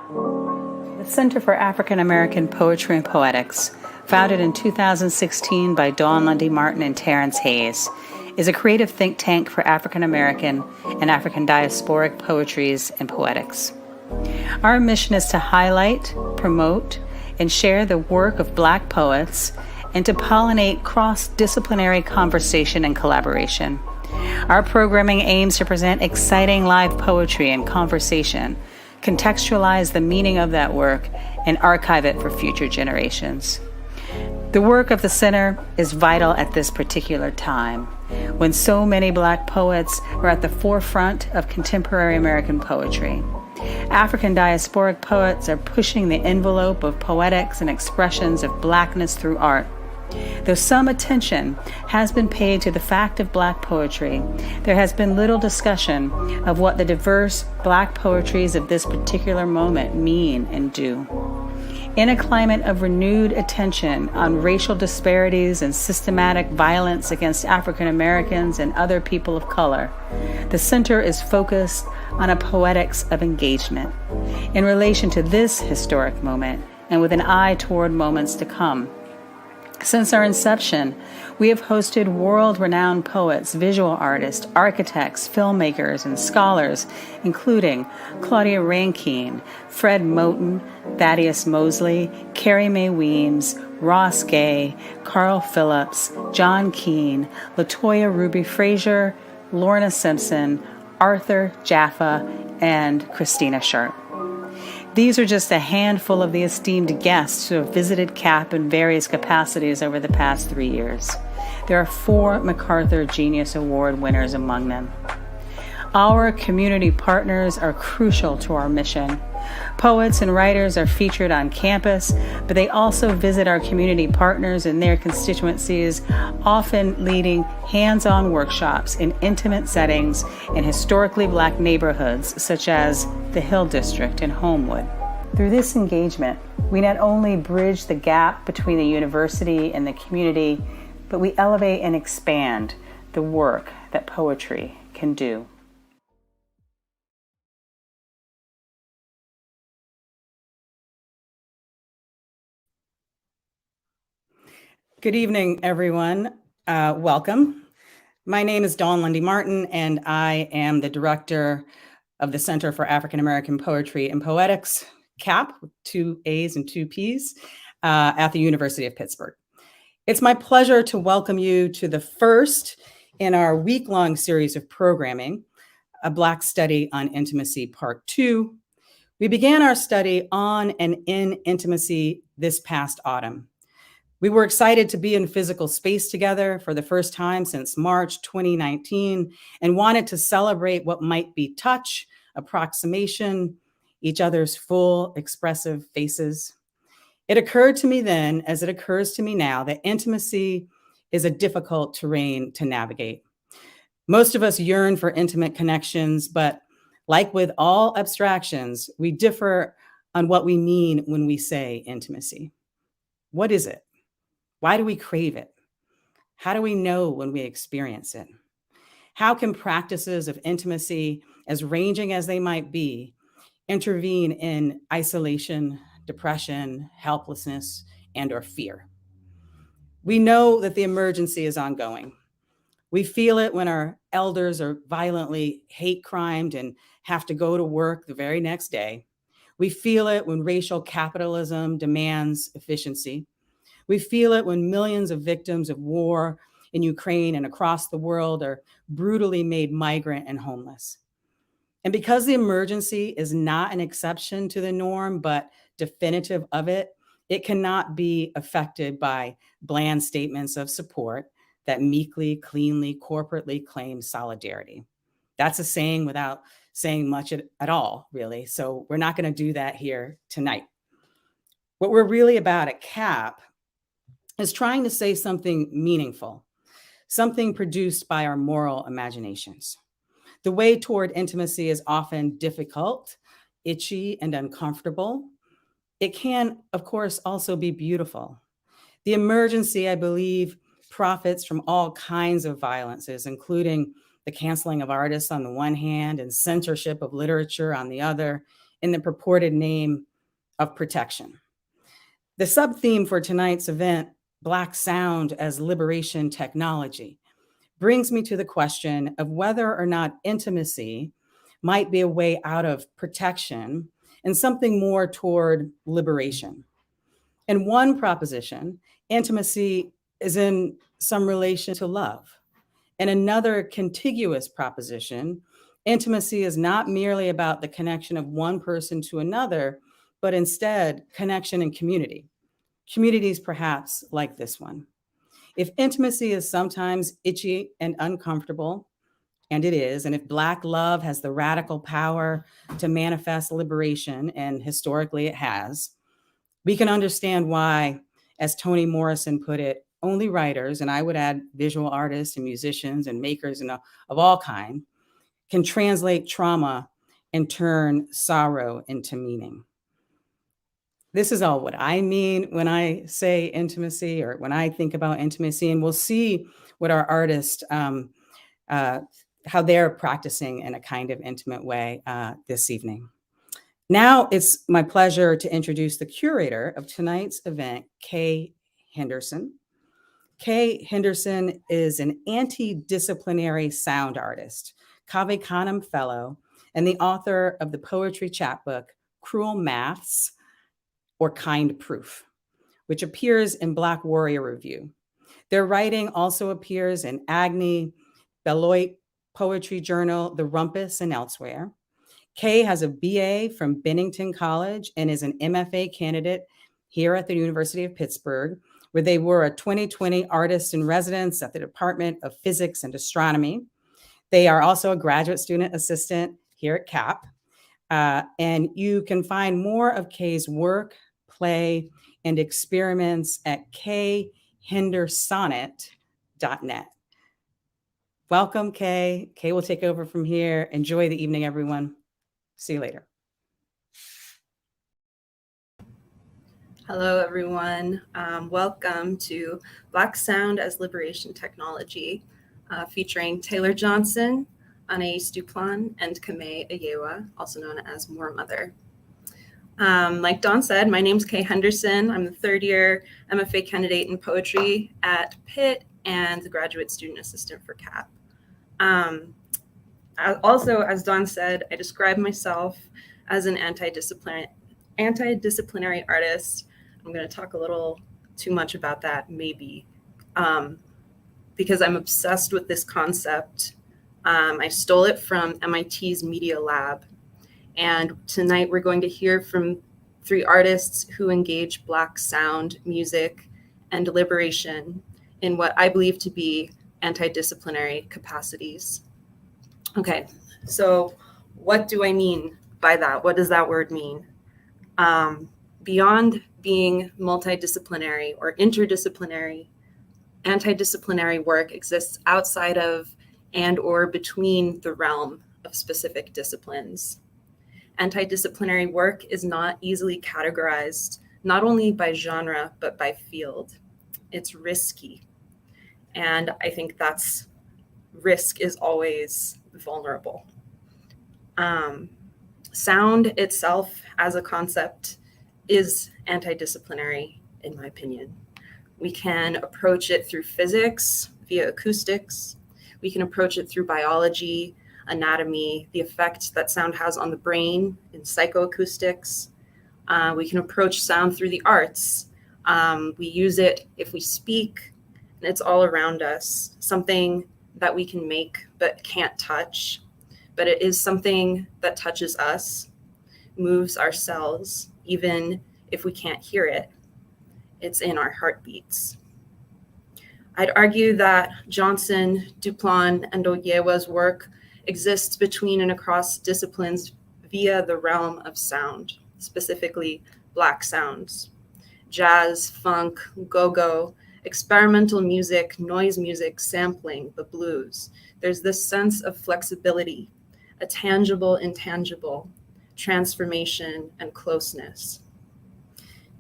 The Center for African American Poetry and Poetics, founded in 2016 by Dawn Lundy Martin and Terrence Hayes, is a creative think tank for African American and African diasporic poetries and poetics. Our mission is to highlight, promote, and share the work of Black poets and to pollinate cross-disciplinary conversation and collaboration. Our programming aims to present exciting live poetry and conversation, contextualize the meaning of that work, and archive it for future generations. The work of the Center is vital at this particular time, when so many Black poets are at the forefront of contemporary American poetry. African diasporic poets are pushing the envelope of poetics and expressions of Blackness through art. Though some attention has been paid to the fact of Black poetry, there has been little discussion of what the diverse Black poetries of this particular moment mean and do. In a climate of renewed attention on racial disparities and systematic violence against African Americans and other people of color, the Center is focused on a poetics of engagement in relation to this historic moment and with an eye toward moments to come. Since our inception, we have hosted world-renowned poets, visual artists, architects, filmmakers, and scholars, including Claudia Rankine, Fred Moten, Thaddeus Mosley, Carrie Mae Weems, Ross Gay, Carl Phillips, John Keane, LaToya Ruby Frazier, Lorna Simpson, Arthur Jaffa, and Christina Sharp. These are just a handful of the esteemed guests who have visited CAAPP in various capacities over the past 3 years. There are 4 MacArthur Genius Award winners among them. Our community partners are crucial to our mission. Poets and writers are featured on campus, but they also visit our community partners in their constituencies, often leading hands-on workshops in intimate settings in historically Black neighborhoods such as the Hill District in Homewood. Through this engagement, we not only bridge the gap between the university and the community, but we elevate and expand the work that poetry can do. Good evening, everyone. Welcome. My name is Dawn Lundy Martin, and I am the director of the Center for African American Poetry and Poetics, CAAPP, with 2 A's and 2 P's, at the University of Pittsburgh. It's my pleasure to welcome you to the first in our week-long series of programming, A Black Study on Intimacy, Part 2. We began our study on and in intimacy this past autumn. We were excited to be in physical space together for the first time since March 2019 and wanted to celebrate what might be touch, approximation, each other's full expressive faces. It occurred to me then, as it occurs to me now, that intimacy is a difficult terrain to navigate. Most of us yearn for intimate connections, but like with all abstractions, we differ on what we mean when we say intimacy. What is it? Why do we crave it? How do we know when we experience it? How can practices of intimacy, as ranging as they might be, intervene in isolation, depression, helplessness, and/or fear? We know that the emergency is ongoing. We feel it when our elders are violently hate crimed and have to go to work the very next day. We feel it when racial capitalism demands efficiency. We feel it when millions of victims of war in Ukraine and across the world are brutally made migrant and homeless. And because the emergency is not an exception to the norm, but definitive of it, it cannot be affected by bland statements of support that meekly, cleanly, corporately claim solidarity. That's a saying without saying much at all, really. So we're not going to do that here tonight. What we're really about at CAAPP is trying to say something meaningful, something produced by our moral imaginations. The way toward intimacy is often difficult, itchy, and uncomfortable. It can, of course, also be beautiful. The emergency, I believe, profits from all kinds of violences, including the canceling of artists on the one hand and censorship of literature on the other, in the purported name of protection. The sub-theme for tonight's event, Black Sound as Liberation Technology, brings me to the question of whether or not intimacy might be a way out of protection and something more toward liberation. In one proposition, intimacy is in some relation to love. In another contiguous proposition, intimacy is not merely about the connection of one person to another, but instead connection and community. Communities perhaps like this one. If intimacy is sometimes itchy and uncomfortable, and it is, and if Black love has the radical power to manifest liberation, and historically it has, we can understand why, as Toni Morrison put it, only writers, and I would add visual artists and musicians and makers and of all kind, can translate trauma and turn sorrow into meaning. This is all what I mean when I say intimacy or when I think about intimacy, and we'll see what our artists, how they're practicing in a kind of intimate way this evening. Now it's my pleasure to introduce the curator of tonight's event, Kay Henderson. Kay Henderson is an anti-disciplinary sound artist, Cave Canem Fellow, and the author of the poetry chapbook, Cruel Maths, or Kind Proof, which appears in Black Warrior Review. Their writing also appears in Agni, Beloit Poetry Journal, The Rumpus, and elsewhere. Kay has a BA from Bennington College and is an MFA candidate here at the University of Pittsburgh, where they were a 2020 artist in residence at the Department of Physics and Astronomy. They are also a graduate student assistant here at CAAPP. And you can find more of Kay's work, play, and experiments at khendersonnet.net. Welcome, Kay. Kay will take over from here. Enjoy the evening, everyone. See you later. Hello, everyone. Welcome to Black Sound as Liberation Technology, featuring Taylor Johnson, Anaïs Duplan, and Kamee Ayewa, also known as More Mother. Like Dawn said, my name's Kay Henderson. I'm the third-year MFA candidate in poetry at Pitt and the graduate student assistant for CAAPP. Also, as Dawn said, I describe myself as an anti-disciplinary artist. I'm going to talk a little too much about that, maybe, because I'm obsessed with this concept. I stole it from MIT's Media Lab. And tonight we're going to hear from 3 artists who engage Black sound, music, and liberation in what I believe to be anti-disciplinary capacities. Okay, so what do I mean by that? What does that word mean? Beyond being multidisciplinary or interdisciplinary, anti-disciplinary work exists outside of and or between the realm of specific disciplines. Anti-disciplinary work is not easily categorized, not only by genre, but by field. It's risky. And I think that's risk is always vulnerable. Sound itself as a concept is anti-disciplinary, in my opinion. We can approach it through physics via acoustics. We can approach it through biology, anatomy, the effect that sound has on the brain in psychoacoustics. We can approach sound through the arts. We use it if we speak, and it's all around us, something that we can make but can't touch. But it is something that touches us, moves our cells, even if we can't hear it. It's in our heartbeats. I'd argue that Johnson, Duplan, and Ayewa's work exists between and across disciplines via the realm of sound, specifically Black sounds. Jazz, funk, go-go, experimental music, noise music, sampling, the blues. There's this sense of flexibility, a tangible, intangible, transformation, and closeness.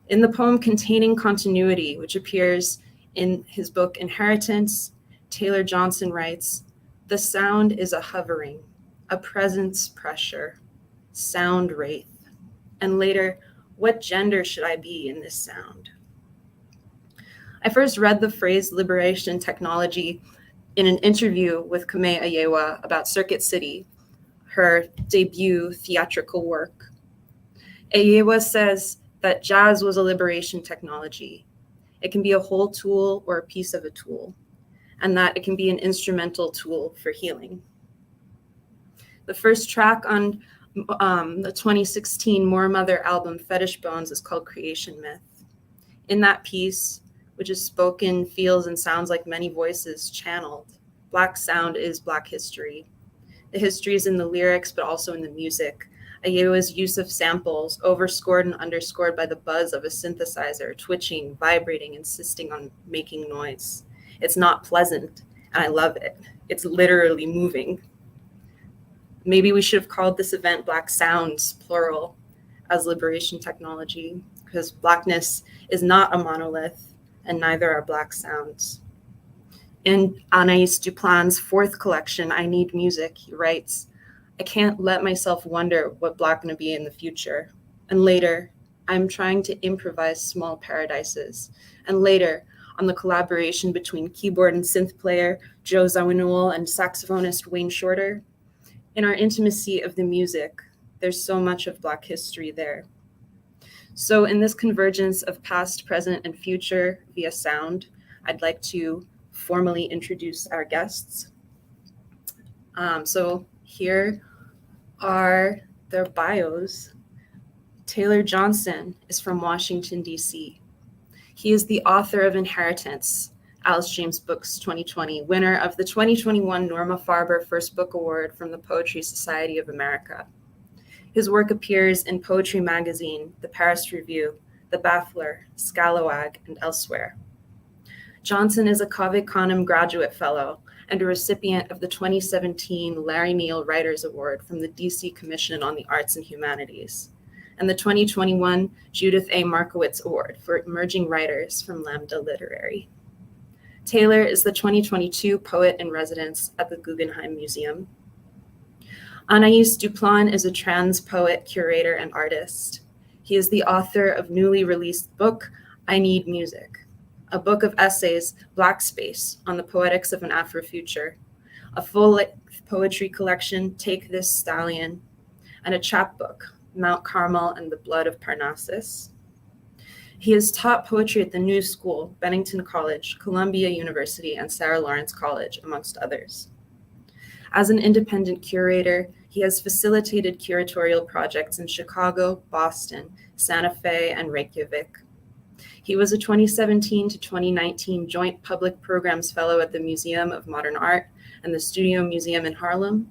In the poem Containing Continuity, which appears in his book Inheritance, Taylor Johnson writes, "The sound is a hovering, a presence pressure, sound wraith, And later, what gender should I be in this sound? I first read the phrase liberation technology in an interview with Kamee Ayewa about Circuit City, her debut theatrical work. Ayewa says that jazz was a liberation technology. It can be a whole tool or a piece of a tool, and that it can be an instrumental tool for healing. The first track on the 2016 More Mother album, Fetish Bones, is called Creation Myth. In that piece, which is spoken, feels, and sounds like many voices channeled, Black sound is Black history. The history is in the lyrics, but also in the music. Ayewa's use of samples, overscored and underscored by the buzz of a synthesizer, twitching, vibrating, insisting on making noise. It's not pleasant, and I love it. It's literally moving. Maybe we should have called this event Black Sounds, plural, as liberation technology, because Blackness is not a monolith, and neither are Black sounds. In Anaïs Duplan's fourth collection, I Need Music, he writes, I can't let myself wonder what Black gonna be in the future. And later, I'm trying to improvise small paradises. And later, on the collaboration between keyboard and synth player Joe Zawinul and saxophonist Wayne Shorter, in our intimacy of the music, there's so much of Black history there. So in this convergence of past, present, and future via sound, I'd like to formally introduce our guests. So here are their bios. Taylor Johnson is from Washington, D.C. He is the author of Inheritance, Alice James Books 2020, winner of the 2021 Norma Farber First Book Award from the Poetry Society of America. His work appears in Poetry Magazine, the Paris Review, the Baffler, Scalawag, and elsewhere. Johnson is a Cave Canem Graduate Fellow and a recipient of the 2017 Larry Neal Writers Award from the DC Commission on the Arts and Humanities, and the 2021 Judith A. Markowitz Award for Emerging Writers from Lambda Literary. Taylor is the 2022 Poet in Residence at the Guggenheim Museum. Anaïs Duplan is a trans poet, curator, and artist. He is the author of newly released book, I Need Music, a book of essays, Blackspace, on the poetics of an Afrofuture, a full-length poetry collection, Take This Stallion, and a chapbook, Mount Carmel and the Blood of Parnassus. He has taught poetry at the New School, Bennington College, Columbia University, and Sarah Lawrence College, amongst others. As an independent curator, he has facilitated curatorial projects in Chicago, Boston, Santa Fe, and Reykjavík. He was a 2017 to 2019 Joint Public Programs Fellow at the Museum of Modern Art and the Studio Museum in Harlem,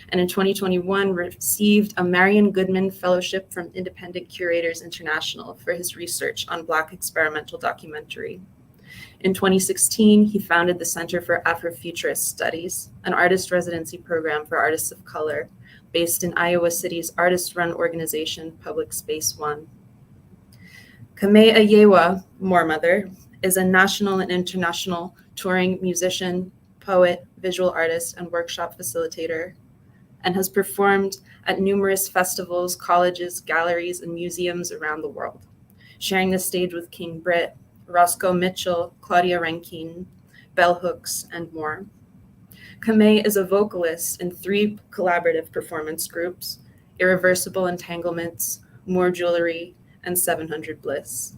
and in 2021 received a Marian Goodman Fellowship from Independent Curators International for his research on Black experimental documentary. In 2016, he founded the Center for Afrofuturist Studies, an artist residency program for artists of color, based in Iowa City's artist-run organization, Public Space One. Kamee Ayewa, More Mother, is a national and international touring musician, poet, visual artist, and workshop facilitator, and has performed at numerous festivals, colleges, galleries, and museums around the world, sharing the stage with King Britt, Roscoe Mitchell, Claudia Rankine, Bell Hooks, and more. Kamee is a vocalist in 3 collaborative performance groups, Irreversible Entanglements, More Jewelry, and 700 Bliss.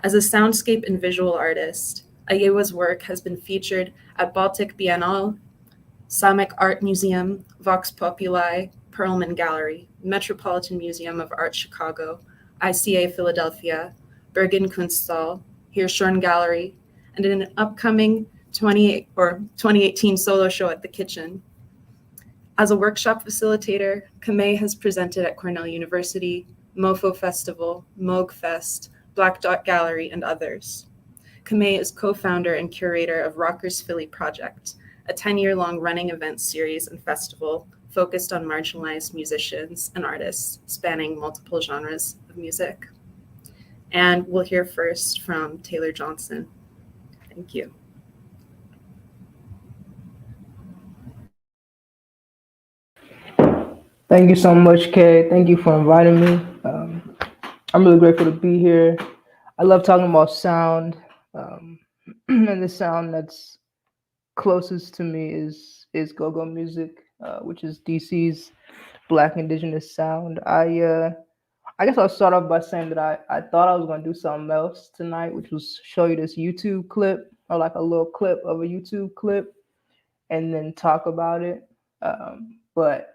As a soundscape and visual artist, Ayewa's work has been featured at Baltic Biennale, Samick Art Museum, Vox Populi, Perlman Gallery, Metropolitan Museum of Art Chicago, ICA Philadelphia, Bergen Kunstsaal, Hirshhorn Gallery, and in an upcoming 2018 solo show at the Kitchen. As a workshop facilitator, Kamee has presented at Cornell University, MoFo Festival, Moog Fest, Black Dot Gallery, and others. Kamee is co-founder and curator of Rockers Philly Project, a 10-year-long running event series and festival focused on marginalized musicians and artists spanning multiple genres of music. And we'll hear first from Taylor Johnson. Thank you. Thank you so much, Kay. Thank you for inviting me. I'm really grateful to be here. I love talking about sound, and the sound that's closest to me is go-go music, which is DC's Black Indigenous sound. I guess I'll start off by saying that I thought I was going to do something else tonight, which was show you this YouTube clip or like a little clip of a YouTube clip and then talk about it. But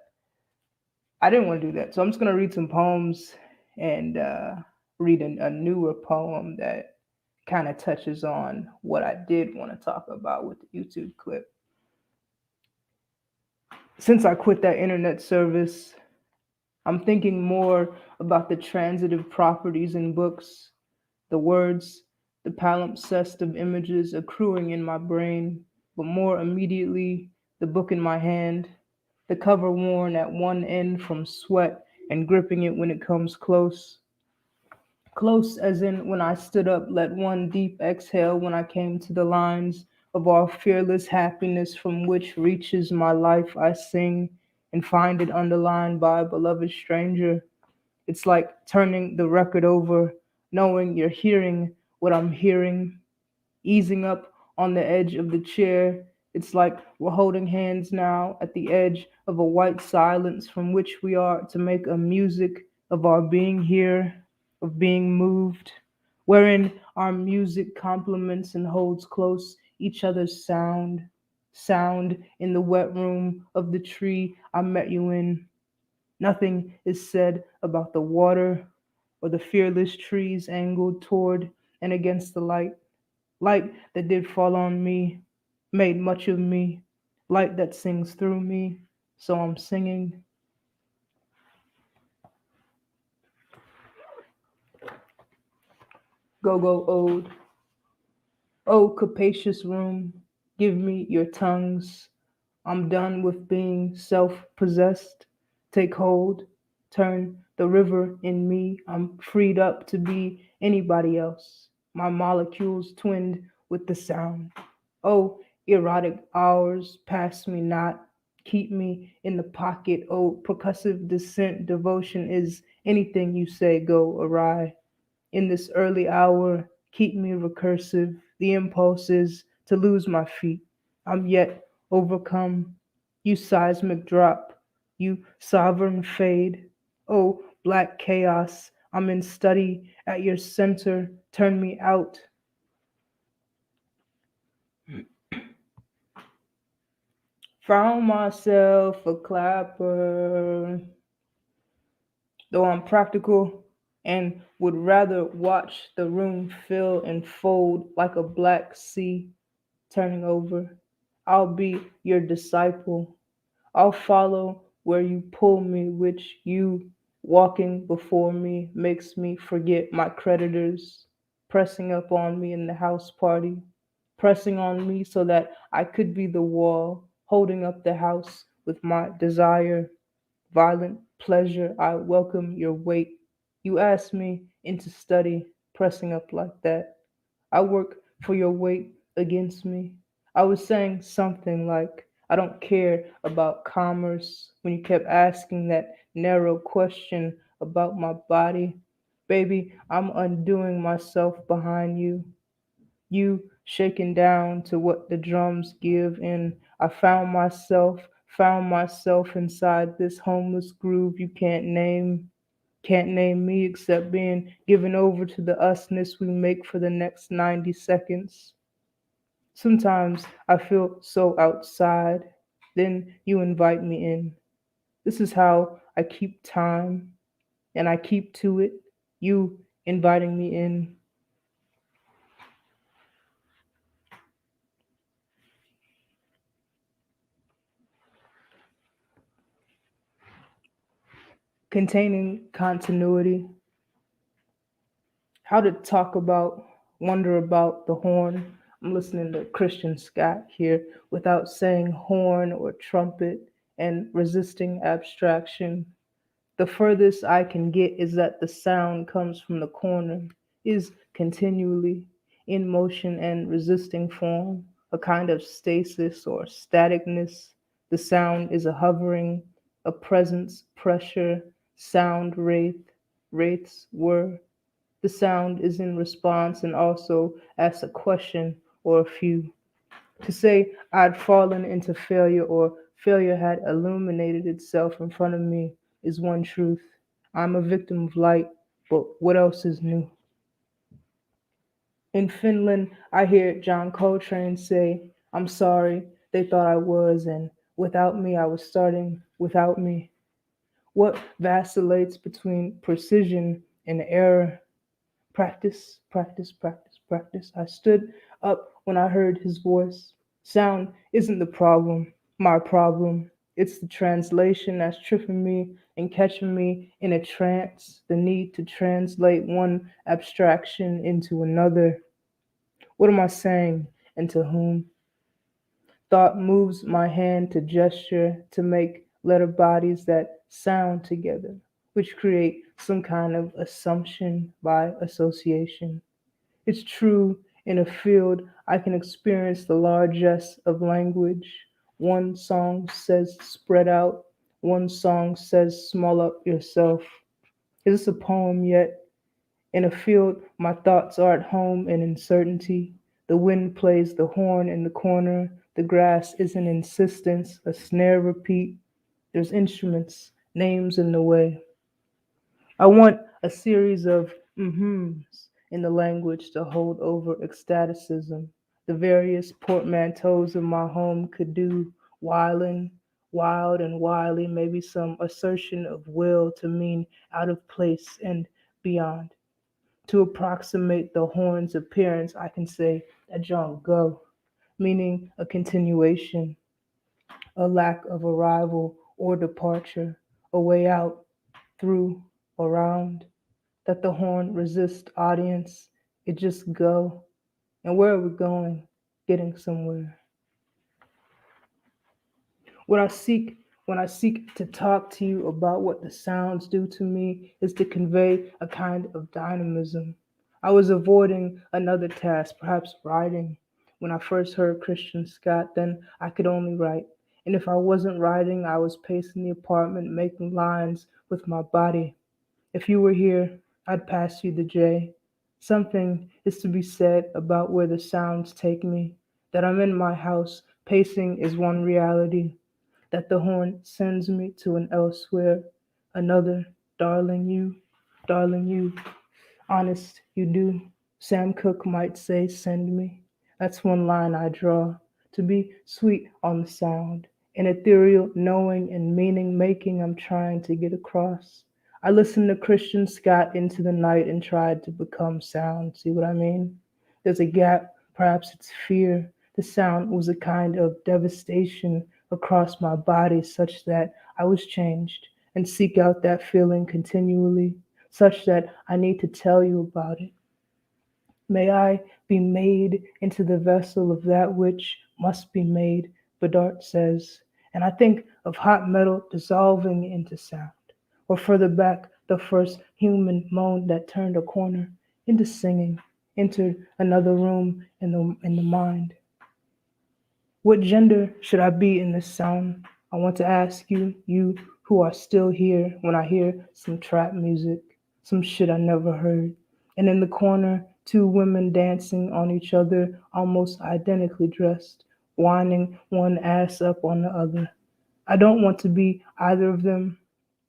I didn't want to do that. So I'm just going to read some poems and read a newer poem that kind of touches on what I did want to talk about with the YouTube clip. Since I quit that internet service, I'm thinking more about the transitive properties in books, the words, the palimpsest of images accruing in my brain, but more immediately, the book in my hand, the cover worn at one end from sweat and gripping it when it comes close. Close as in when I stood up, let one deep exhale when I came to the lines of our fearless happiness from which reaches my life I sing and find it underlined by a beloved stranger. It's like turning the record over, knowing you're hearing what I'm hearing, easing up on the edge of the chair. It's like we're holding hands now at the edge of a white silence from which we are to make a music of our being here, of being moved, wherein our music complements and holds close each other's sound. Sound in the wet room of the tree I met you in. Nothing is said about the water or the fearless trees angled toward and against the light. Light that did fall on me, made much of me. Light that sings through me, so I'm singing. Go-go ode. Oh, capacious room, give me your tongues. I'm done with being self-possessed. Take hold, turn the river in me. I'm freed up to be anybody else. My molecules twinned with the sound. Oh, erotic hours, pass me not. Keep me in the pocket. Oh, percussive descent, devotion is anything you say go awry. In this early hour, keep me recursive. The impulse is to lose my feet. I'm yet overcome. You seismic drop, you sovereign fade. Oh, black chaos, I'm in study at your center. Turn me out. Found myself a clapper. Though I'm practical and would rather watch the room fill and fold like a black sea turning over. I'll be your disciple. I'll follow where you pull me, which you walking before me makes me forget my creditors, pressing up on me in the house party, pressing on me so that I could be the wall, holding up the house with my desire. Violent pleasure, I welcome your weight. You asked me into study, pressing up like that. I work for your weight against me. I was saying something like, I don't care about commerce when you kept asking that narrow question about my body. Baby, I'm undoing myself behind you. You shaken down to what the drums give, and I found myself inside this homeless groove you can't name me except being given over to the usness we make for the next 90 seconds. Sometimes I feel so outside, then you invite me in. This is how I keep time, and I keep to it, you inviting me in. Containing continuity, how to talk about, wonder about the horn. I'm listening to Christian Scott here without saying horn or trumpet and resisting abstraction. The furthest I can get is that the sound comes from the corner, is continually in motion and resisting form, a kind of stasis or staticness. The sound is a hovering, a presence, pressure, sound, wraiths were. The sound is in response and also asks a question or a few. To say I'd fallen into failure or failure had illuminated itself in front of me is one truth. I'm a victim of light, but what else is new? In Finland, I hear John Coltrane say, I'm sorry, they thought I was, and without me, I was starting without me. What vacillates between precision and error? Practice, practice, practice, practice. I stood up when I heard his voice. Sound isn't the problem, my problem. It's the translation that's tripping me and catching me in a trance, the need to translate one abstraction into another. What am I saying and to whom? Thought moves my hand to gesture to make letter bodies that sound together, which create some kind of assumption by association. It's true in a field I can experience the largesse of language. One song says spread out, one song says small up yourself. Is this a poem yet? In a field, my thoughts are at home in uncertainty. The wind plays the horn in the corner. The grass is an insistence, a snare repeat. There's instruments, names in the way. I want a series of mm-hms in the language to hold over ecstaticism. The various portmanteaus of my home could do whiling, wild and wily, maybe some assertion of will to mean out of place and beyond. To approximate the horn's appearance, I can say that John go, meaning a continuation, a lack of arrival or departure, a way out, through, around, that the horn resists audience, it just go. And where are we going? Getting somewhere. What I seek when I seek to talk to you about what the sounds do to me is to convey a kind of dynamism. I was avoiding another task, perhaps writing. When I first heard Christian Scott, then I could only write. And if I wasn't writing, I was pacing the apartment, making lines with my body. If you were here, I'd pass you the J. Something is to be said about where the sounds take me. That I'm in my house, pacing is one reality. That the horn sends me to an elsewhere, another, darling you, honest you do. Sam Cooke might say, send me. That's one line I draw, to be sweet on the sound, an ethereal knowing and meaning making I'm trying to get across. I listened to Christian Scott into the night and tried to become sound. See what I mean? There's a gap, perhaps it's fear. The sound was a kind of devastation across my body such that I was changed and seek out that feeling continually, such that I need to tell you about it. May I be made into the vessel of that which must be made, Bedart says, and I think of hot metal dissolving into sound, or further back, the first human moan that turned a corner into singing, entered another room in the mind. What gender should I be in this sound? I want to ask you, you who are still here, when I hear some trap music, some shit I never heard. And in the corner, two women dancing on each other, almost identically dressed, winding one ass up on the other. I don't want to be either of them.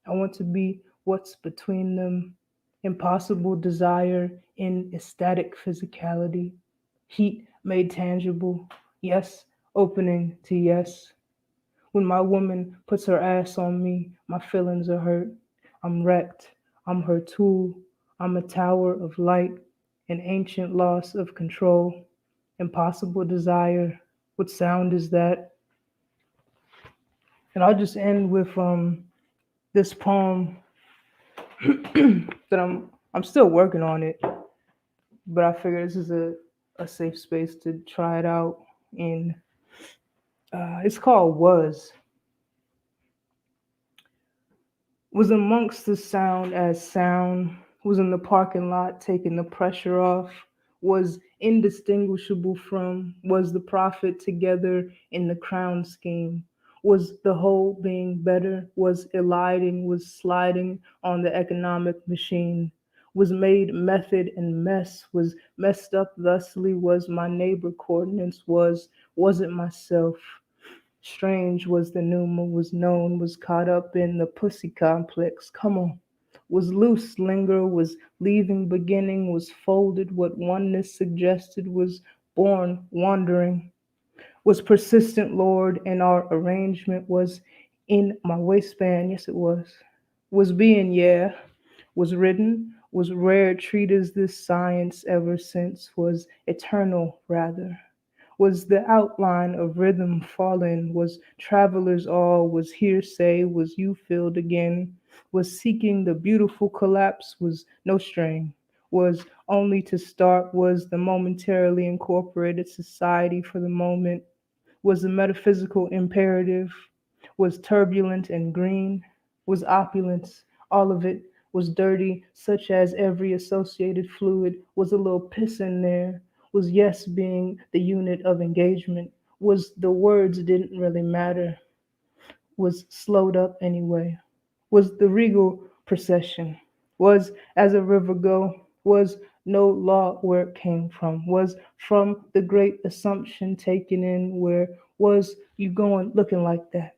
I want to be what's between them. Impossible desire in ecstatic physicality. Heat made tangible. Yes, opening to yes. When my woman puts her ass on me, my feelings are hurt. I'm wrecked. I'm her tool. I'm a tower of light, an ancient loss of control. Impossible desire. What sound is that? And I'll just end with this poem that I'm still working on it, but I figure this is a safe space to try it out. And it's called Was amongst the sound as sound, was in the parking lot taking the pressure off, was indistinguishable from, was the prophet together in the crown scheme, Was the whole being better? Was eliding? Was sliding on the economic machine? Was made method and mess? Was messed up thusly? Was my neighbor coordinates? Wasn't myself? Strange was the pneuma, was known, was caught up in the pussy complex. Come on. Was loose, linger, was leaving beginning, was folded, what oneness suggested, was born, wandering, was persistent, Lord, and our arrangement was in my waistband, yes it was being, yeah, was written, was rare, treat as this science ever since, was eternal, rather. Was the outline of rhythm fallen, was travelers all, was hearsay, was you filled again, was seeking the beautiful collapse, was no strain, was only to start, was the momentarily incorporated society for the moment, was the metaphysical imperative, was turbulent and green, was opulence, all of it was dirty, such as every associated fluid, was a little piss in there, was yes being the unit of engagement, was the words didn't really matter, was slowed up anyway, was the regal procession, was as a river go, was no law where it came from, was from the great assumption taken in where was you going looking like that,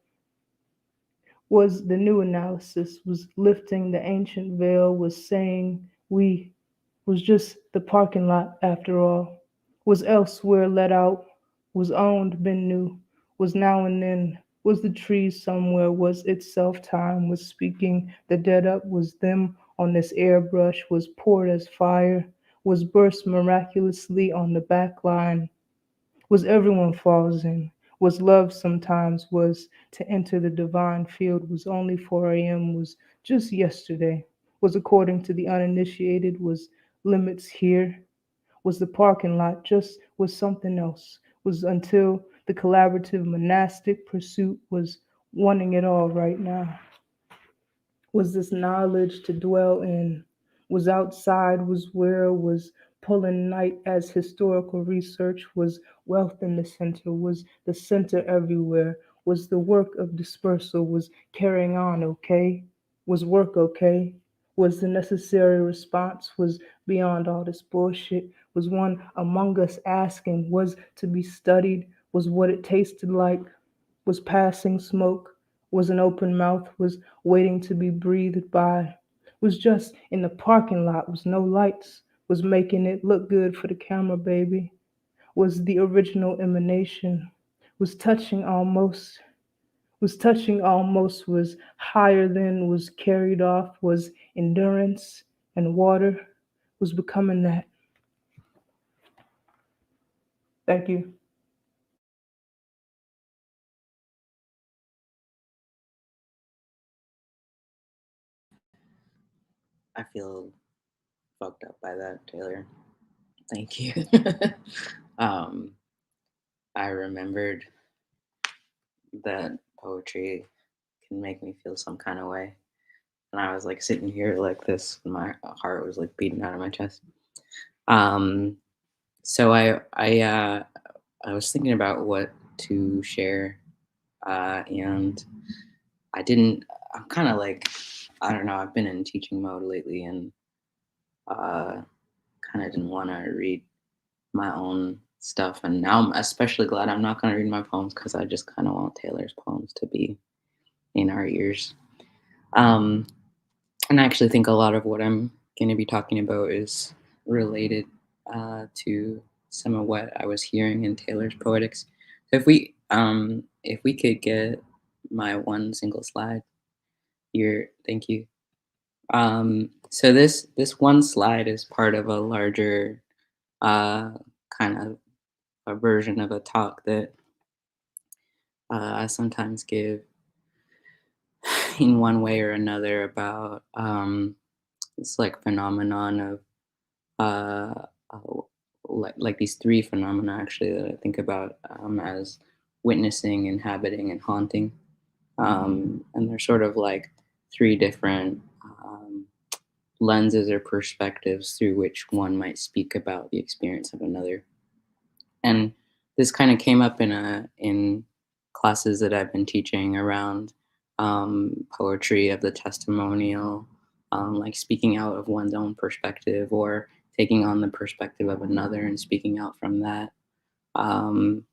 was the new analysis, was lifting the ancient veil, was saying we was just the parking lot after all, was elsewhere let out, was owned, been new, was now and then, was the trees somewhere, was itself time, was speaking the dead up, was them on this airbrush, was poured as fire, was burst miraculously on the back line, was everyone falls in, was love sometimes, was to enter the divine field, was only 4 a.m., was just yesterday, was according to the uninitiated, was limits here, was the parking lot, just was something else, was until the collaborative monastic pursuit was wanting it all right now, was this knowledge to dwell in, was outside, was where, was pulling night as historical research, was wealth in the center, was the center everywhere, was the work of dispersal, was carrying on okay, was work okay, was the necessary response, was beyond all this bullshit, was one among us asking, was to be studied, was what it tasted like, was passing smoke, was an open mouth, was waiting to be breathed by, was just in the parking lot, was no lights, was making it look good for the camera, baby, was the original emanation, was touching almost, was higher than, was carried off, was endurance and water, was becoming that. Thank you. I feel fucked up by that, Taylor. Thank you. I remembered that poetry can make me feel some kind of way. And I was like sitting here like this, and my heart was like beating out of my chest. So I was thinking about what to share, and I'm kind of like, I don't know, I've been in teaching mode lately, and kind of didn't want to read my own stuff. And now I'm especially glad I'm not going to read my poems, because I just kind of want Taylor's poems to be in our ears. And I actually think a lot of what I'm going to be talking about is related to some of what I was hearing in Taylor's Poetics. So if we could get my one single slide here, thank you. So this one slide is part of a larger kind of a version of a talk that I sometimes give in one way or another about this like phenomenon of like these three phenomena actually that I think about as witnessing, inhabiting, and haunting. And they're sort of like three different lenses or perspectives through which one might speak about the experience of another. And this kind of came up in classes that I've been teaching around poetry of the testimonial, like speaking out of one's own perspective or taking on the perspective of another and speaking out from that. Um,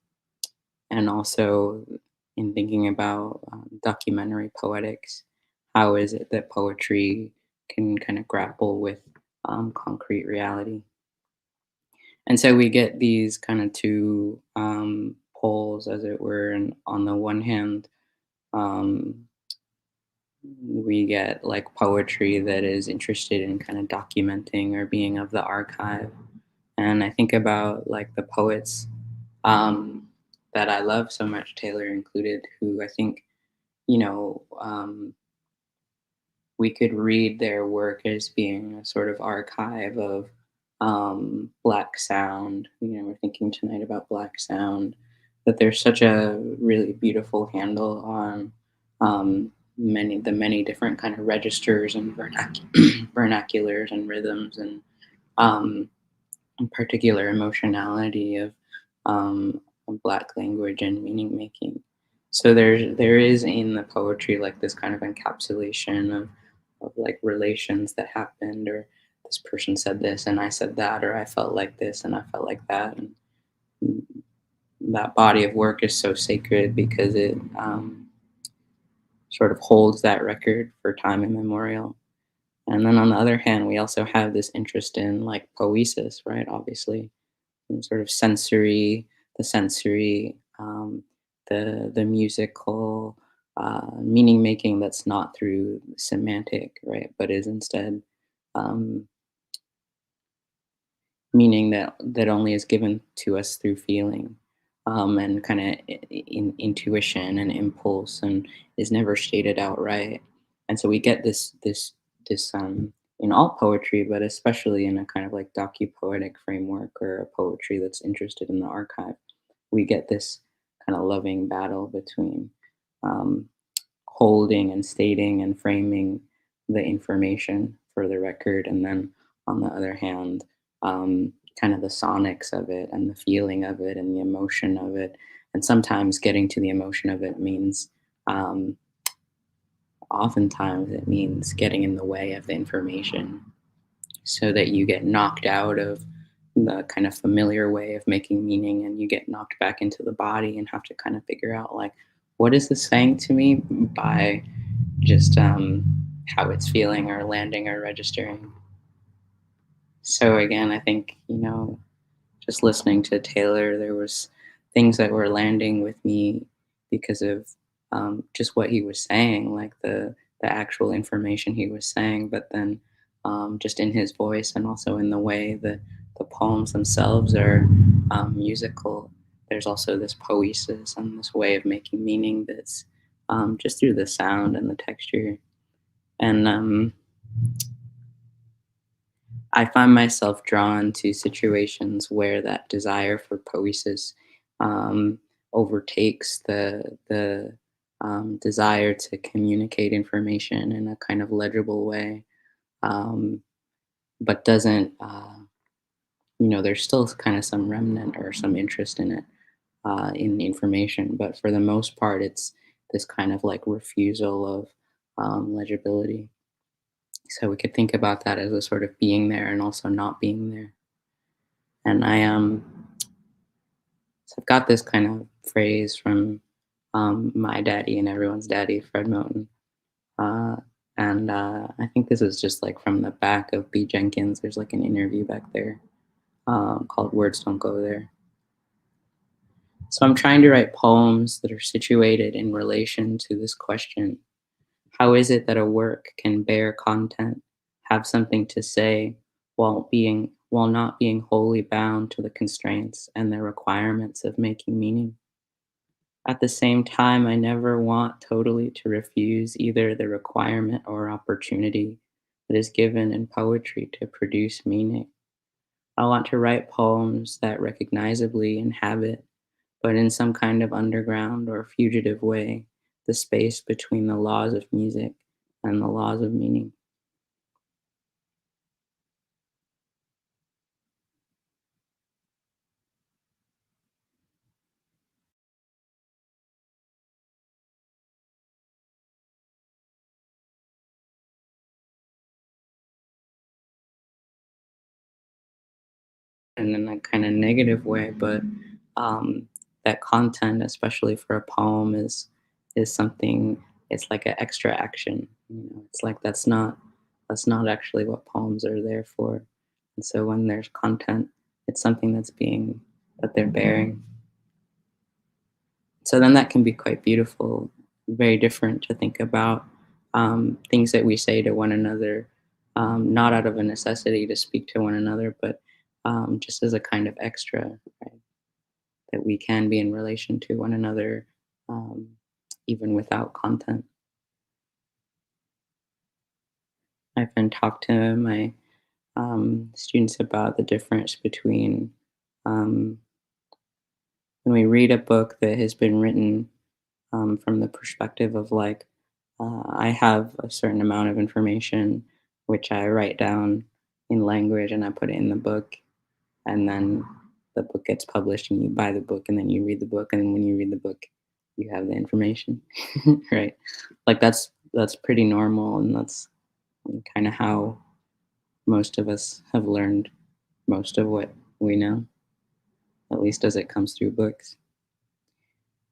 and also in thinking about documentary poetics, how is it that poetry can kind of grapple with concrete reality? And so we get these kind of two poles, as it were. And on the one hand, um, we get like poetry that is interested in kind of documenting or being of the archive. And I think about like the poets that I love so much, Taylor included, who I think, we could read their work as being a sort of archive of Black sound. We're thinking tonight about Black sound, that there's such a really beautiful handle on many different kind of registers and vernaculars and rhythms and um, in particular emotionality of Black language and meaning making. So there is in the poetry like this kind of encapsulation of like relations that happened, or this person said this and I said that, or I felt like this and I felt like that. And that body of work is so sacred because it sort of holds that record for time immemorial. And then on the other hand, we also have this interest in like poesis, right? Obviously, and sort of sensory, the musical meaning making that's not through semantic, right, but is instead um, meaning that only is given to us through feeling and kind of intuition and impulse, and is never stated outright. And so we get this in all poetry, but especially in a kind of like docu-poetic framework or a poetry that's interested in the archive. We get this kind of loving battle between um, holding and stating and framing the information for the record, and then on the other hand, kind of the sonics of it and the feeling of it and the emotion of it. And sometimes getting to the emotion of it means um, oftentimes it means getting in the way of the information so that you get knocked out of the kind of familiar way of making meaning, and you get knocked back into the body and have to kind of figure out like, what is this saying to me by just how it's feeling or landing or registering. So again, I think, just listening to Taylor, there was things that were landing with me because of just what he was saying, like the actual information he was saying, but then just in his voice and also in the way that the poems themselves are musical. There's also this poesis and this way of making meaning that's just through the sound and the texture. And I find myself drawn to situations where that desire for poesis um, overtakes the desire to communicate information in a kind of legible way, um, but doesn't. There's still kind of some remnant or some interest in it in information, but for the most part, it's this kind of like refusal of legibility. So we could think about that as a sort of being there and also not being there. And so I've got this kind of phrase from my daddy and everyone's daddy, Fred Moten. Uh, and I think this is just like from the back of B. Jenkins. There's like an interview back there called Words Don't Go There. So I'm trying to write poems that are situated in relation to this question. How is it that a work can bear content, have something to say, while not being wholly bound to the constraints and the requirements of making meaning? At the same time, I never want totally to refuse either the requirement or opportunity that is given in poetry to produce meaning. I want to write poems that recognizably inhabit, but in some kind of underground or fugitive way, the space between the laws of music and the laws of meaning. in a kind of negative way, but that content, especially for a poem, is something. It's like an extra action. It's like that's not actually what poems are there for. And so when there's content, it's something that they're bearing. So then that can be quite beautiful, very different to think about things that we say to one another, not out of a necessity to speak to one another, but just as a kind of extra, right? That we can be in relation to one another, um, even without content. I've been talked to my students about the difference between um, when we read a book that has been written from the perspective of like, I have a certain amount of information which I write down in language and I put it in the book, and then the book gets published and you buy the book and then you read the book, and then when you read the book, you have the information, right? Like that's pretty normal, and that's kind of how most of us have learned most of what we know, at least as it comes through books.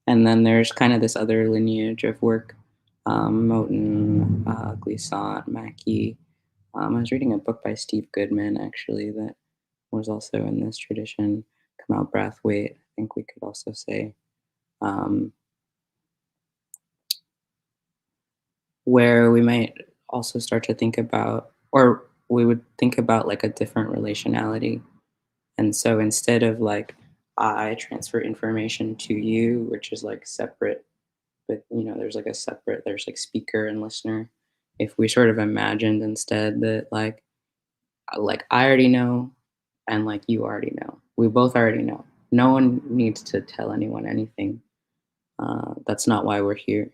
And then there's kind of this other lineage of work, Moten, Glissant, Mackey. I was reading a book by Steve Goodman, actually, that was also in this tradition. Kamau Brathwaite, I think we could also say, um, where we might also start to think about, or we would think about like a different relationality. And so instead of like, I transfer information to you, which is like separate, but there's like there's like speaker and listener. If we sort of imagined instead that like I already know and like you already know, we both already know, no one needs to tell anyone anything. That's not why we're here.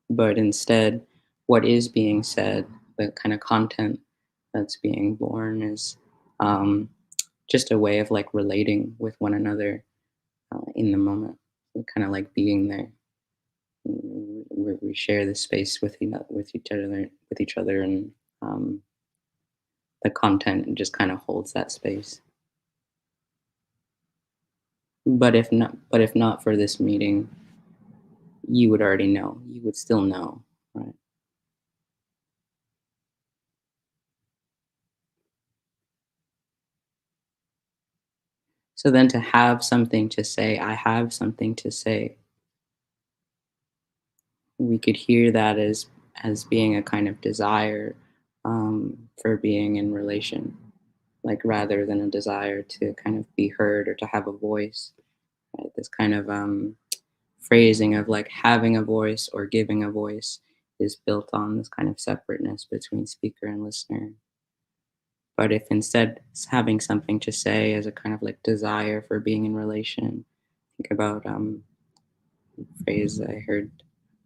But instead, what is being said, the kind of content that's being born, is um, just a way of like relating with one another in the moment, kind of like being there. We share this space with each other, and um, the content just kind of holds that space. But if not for this meeting, you would already know. You would still know, right? So then to have something to say, I have something to say, we could hear that as being a kind of desire for being in relation, like rather than a desire to kind of be heard or to have a voice. Right? This kind of phrasing of like having a voice or giving a voice is built on this kind of separateness between speaker and listener. But if instead having something to say is a kind of like desire for being in relation, think about phrase I heard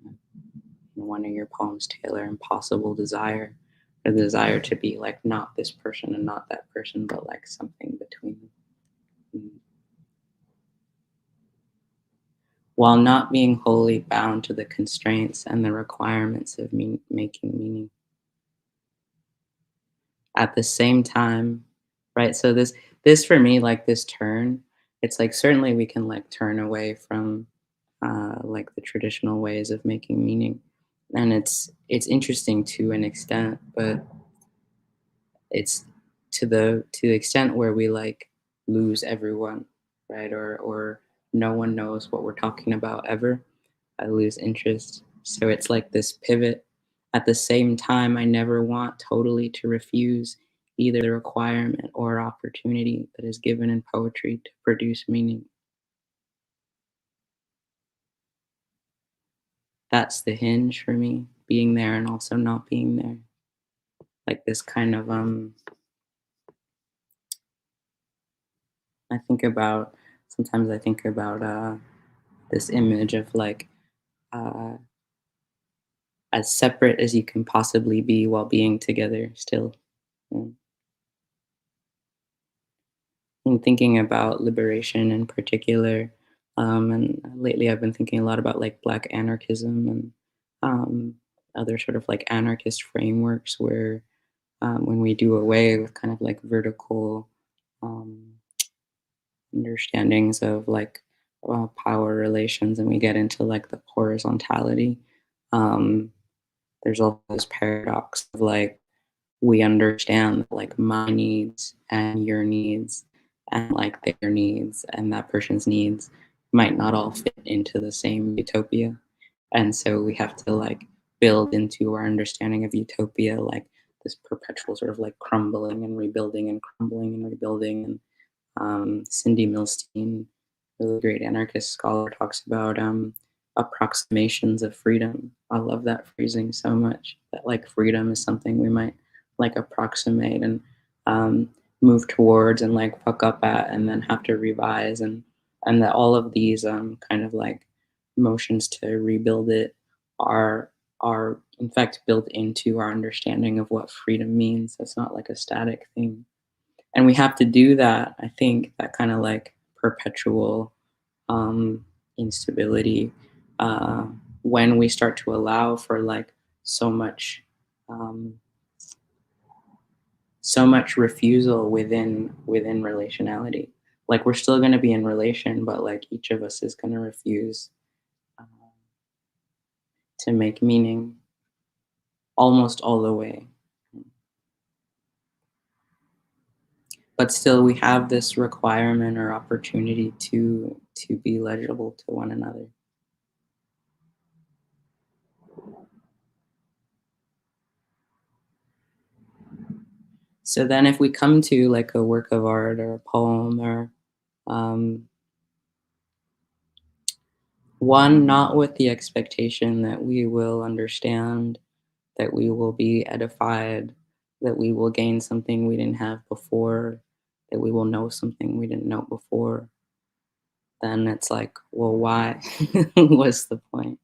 in one of your poems, Taylor, impossible desire, the desire to be like not this person and not that person, but like something between. While not being wholly bound to the constraints and the requirements of making meaning. At the same time, right? So this for me, like this turn, it's like certainly we can like turn away from like the traditional ways of making meaning, and it's interesting to an extent, but it's to the extent where we like lose everyone, right? Or no one knows what we're talking about ever. I lose interest. So it's like this pivot. At the same time, I never want totally to refuse either the requirement or opportunity that is given in poetry to produce meaning. That's the hinge for me, being there and also not being there. Like this kind of I think about sometimes I think about this image of like uh, as separate as you can possibly be while being together still. Mm. And thinking about liberation in particular, and lately I've been thinking a lot about like Black anarchism and um, other sort of like anarchist frameworks where when we do away with kind of like vertical um, understandings of like power relations, and we get into like the horizontality. Um, there's also this paradox of like we understand that like my needs and your needs and like their needs and that person's needs might not all fit into the same utopia. And so we have to like build into our understanding of utopia like this perpetual sort of like crumbling and rebuilding and crumbling and rebuilding. And Cindy Milstein, a really great anarchist scholar, talks about approximations of freedom. I love that phrasing so much. That like freedom is something we might like approximate and um, move towards and like fuck up at, and then have to revise, and that all of these kind of like motions to rebuild it are in fact built into our understanding of what freedom means. It's not like a static thing. And we have to do that, I think, that kind of like perpetual um, instability uh, when we start to allow for like so much um, so much refusal within relationality. Like we're still going to be in relation, but like each of us is going to refuse uh, to make meaning almost all the way. But still we have this requirement or opportunity to be legible to one another. So then if we come to like a work of art or a poem or um, one, not with the expectation that we will understand, that we will be edified, that we will gain something we didn't have before, that we will know something we didn't know before, then it's like, well, why? What's the point?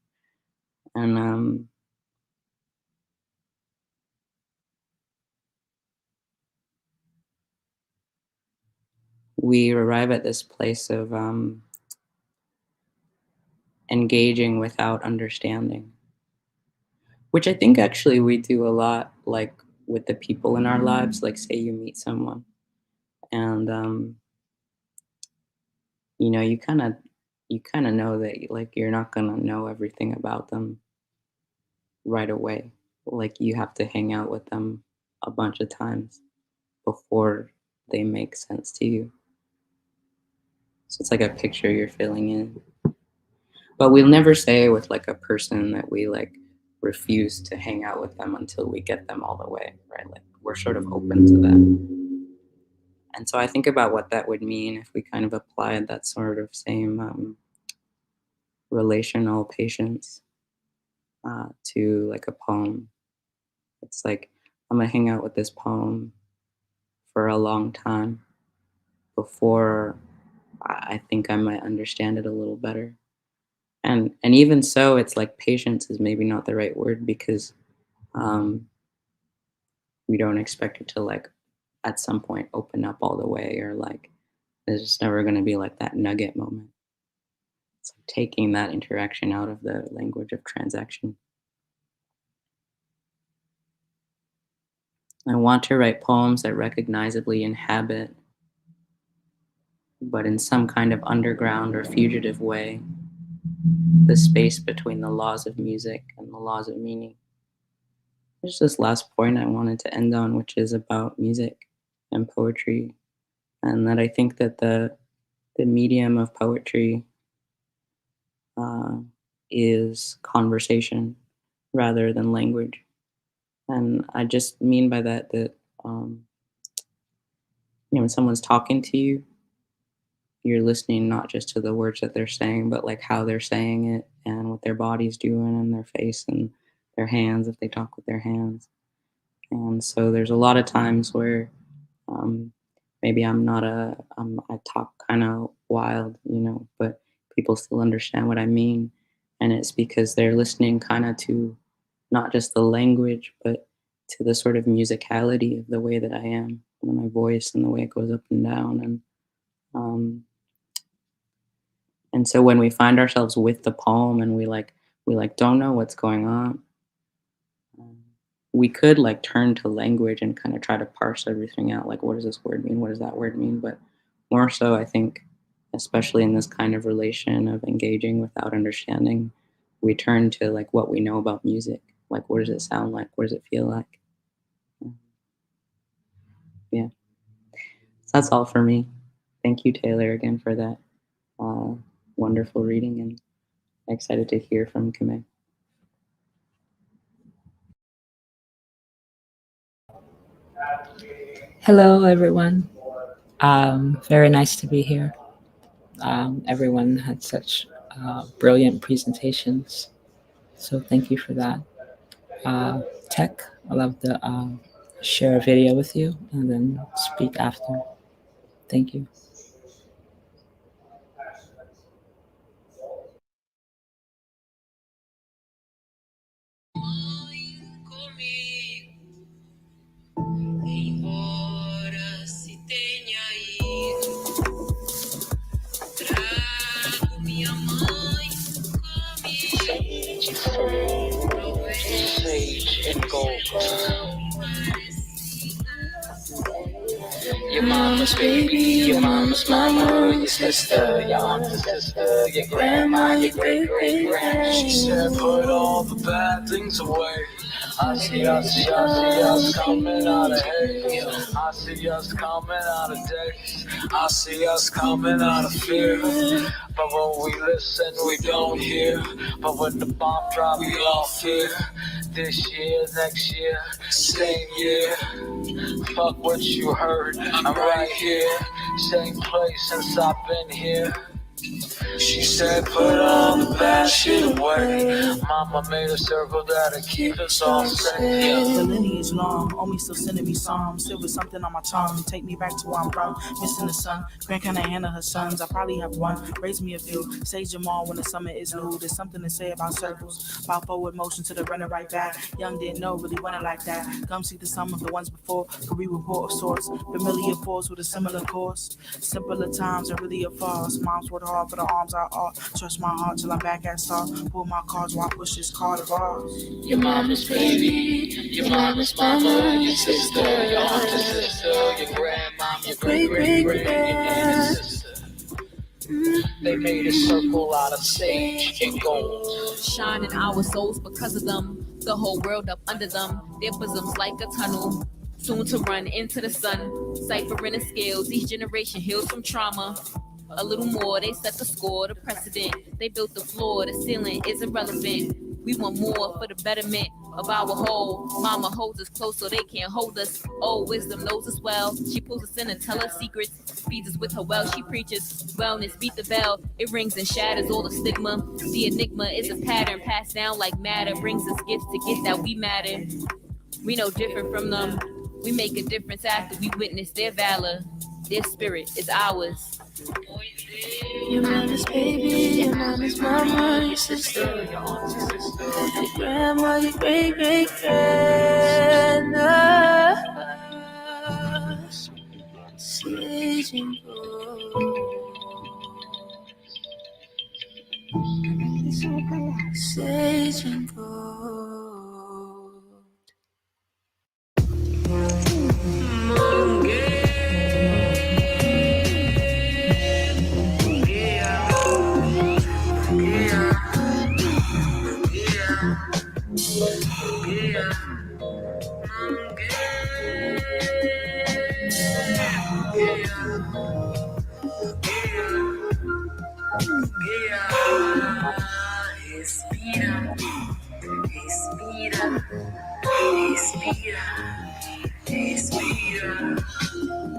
And we arrive at this place of engaging without understanding, which I think actually we do a lot, like with the people in our lives. Like, say you meet someone, and you know, you kind of know that like you're not gonna know everything about them right away. Like you have to hang out with them a bunch of times before they make sense to you. So it's like a picture you're filling in. But we'll never say with like a person that we like refuse to hang out with them until we get them all the way, right? Like we're sort of open to that. And so I think about what that would mean if we kind of applied that sort of same relational patience to like a poem. It's like I'm gonna hang out with this poem for a long time before I think I might understand it a little better. And even so, it's like patience is maybe not the right word, because um, we don't expect it to like at some point open up all the way, or like there's just never going to be like that nugget moment. It's like taking that interaction out of the language of transaction. I want to write poems that recognizably inhabit, but in some kind of underground or fugitive way, the space between the laws of music and the laws of meaning. There's this last point I wanted to end on, which is about music and poetry, and that I think that the medium of poetry uh, is conversation rather than language. And I just mean by that that um, when someone's talking to you, you're listening not just to the words that they're saying, but like how they're saying it and what their body's doing and their face and their hands if they talk with their hands. And so there's a lot of times where um, maybe I talk kind of wild, but people still understand what I mean. And it's because they're listening kind of to not just the language, but to the sort of musicality of the way that I am, and my voice and the way it goes up and down. Um, and so when we find ourselves with the poem and we don't know what's going on, um, we could like turn to language and kind of try to parse everything out. Like, what does this word mean? What does that word mean? But more so, I think especially in this kind of relation of engaging without understanding, we turn to like what we know about music. Like, what does it sound like? What does it feel like? Yeah. So that's all for me. Thank you, Taylor, again for that wonderful reading, and excited to hear from Kamee. Hello, everyone. Very nice to be here. Everyone had such brilliant presentations, so thank you for that. Tech, I'd love to share a video with you and then speak after. Thank you. Your mama's baby, your mama's mama, your sister, your aunt's sister, your grandma, your great-great-grand. She said, put all the bad things away. I see us coming out of hate. I see us coming out of days. I see us coming out of fear. But when we listen, we don't hear. But when the bomb drop, we all fear. This year, next year, same year. Fuck what you heard, I'm right here. Same place since I've been here. She said, put all the bad shit away. Mama made a circle that'll keep us all safe. The lineage long, only still sending me psalms. Still with something on my tongue, take me back to where I'm from. Missing the sun, Grandkina Hannah, her sons. I probably have one, raise me a few. Say Jamal when the summer is new. There's something to say about circles. About forward motion to the runner right back. Young didn't know, really wanted like that. Come see the sum of the ones before. Career report of sorts. Familiar force with a similar course. Simpler times are really a farce. Moms worked hard for the arms I ought. Trust my heart till I'm back at start. Pull my cards while I push this card of ours. Your mama's baby, your mama's mama, your sister, your aunt's sister, your grandma, your great-great-great sister. They made a circle out of sage and gold. Shine in our souls because of them. The whole world up under them. Their bosoms like a tunnel. Soon to run into the sun. Ciphering the scales. Each generation heals from trauma. A little more, they set the score, the precedent. They built the floor, the ceiling is irrelevant. We want more for the betterment of our whole. Mama holds us close so they can't hold us. Oh, wisdom knows us well. She pulls us in and tells us secrets. Feeds us with her well, she preaches wellness, beat the bell. It rings and shatters all the stigma. The enigma is a pattern passed down like matter. Brings us gifts to get that we matter. We know different from them. We make a difference after we witness their valor. Their spirit is ours. Your mama's baby, your mama's mama, your sister, your aunt's sister, your grandma, your great-great-grandma. Sage and gold. Sage and gold.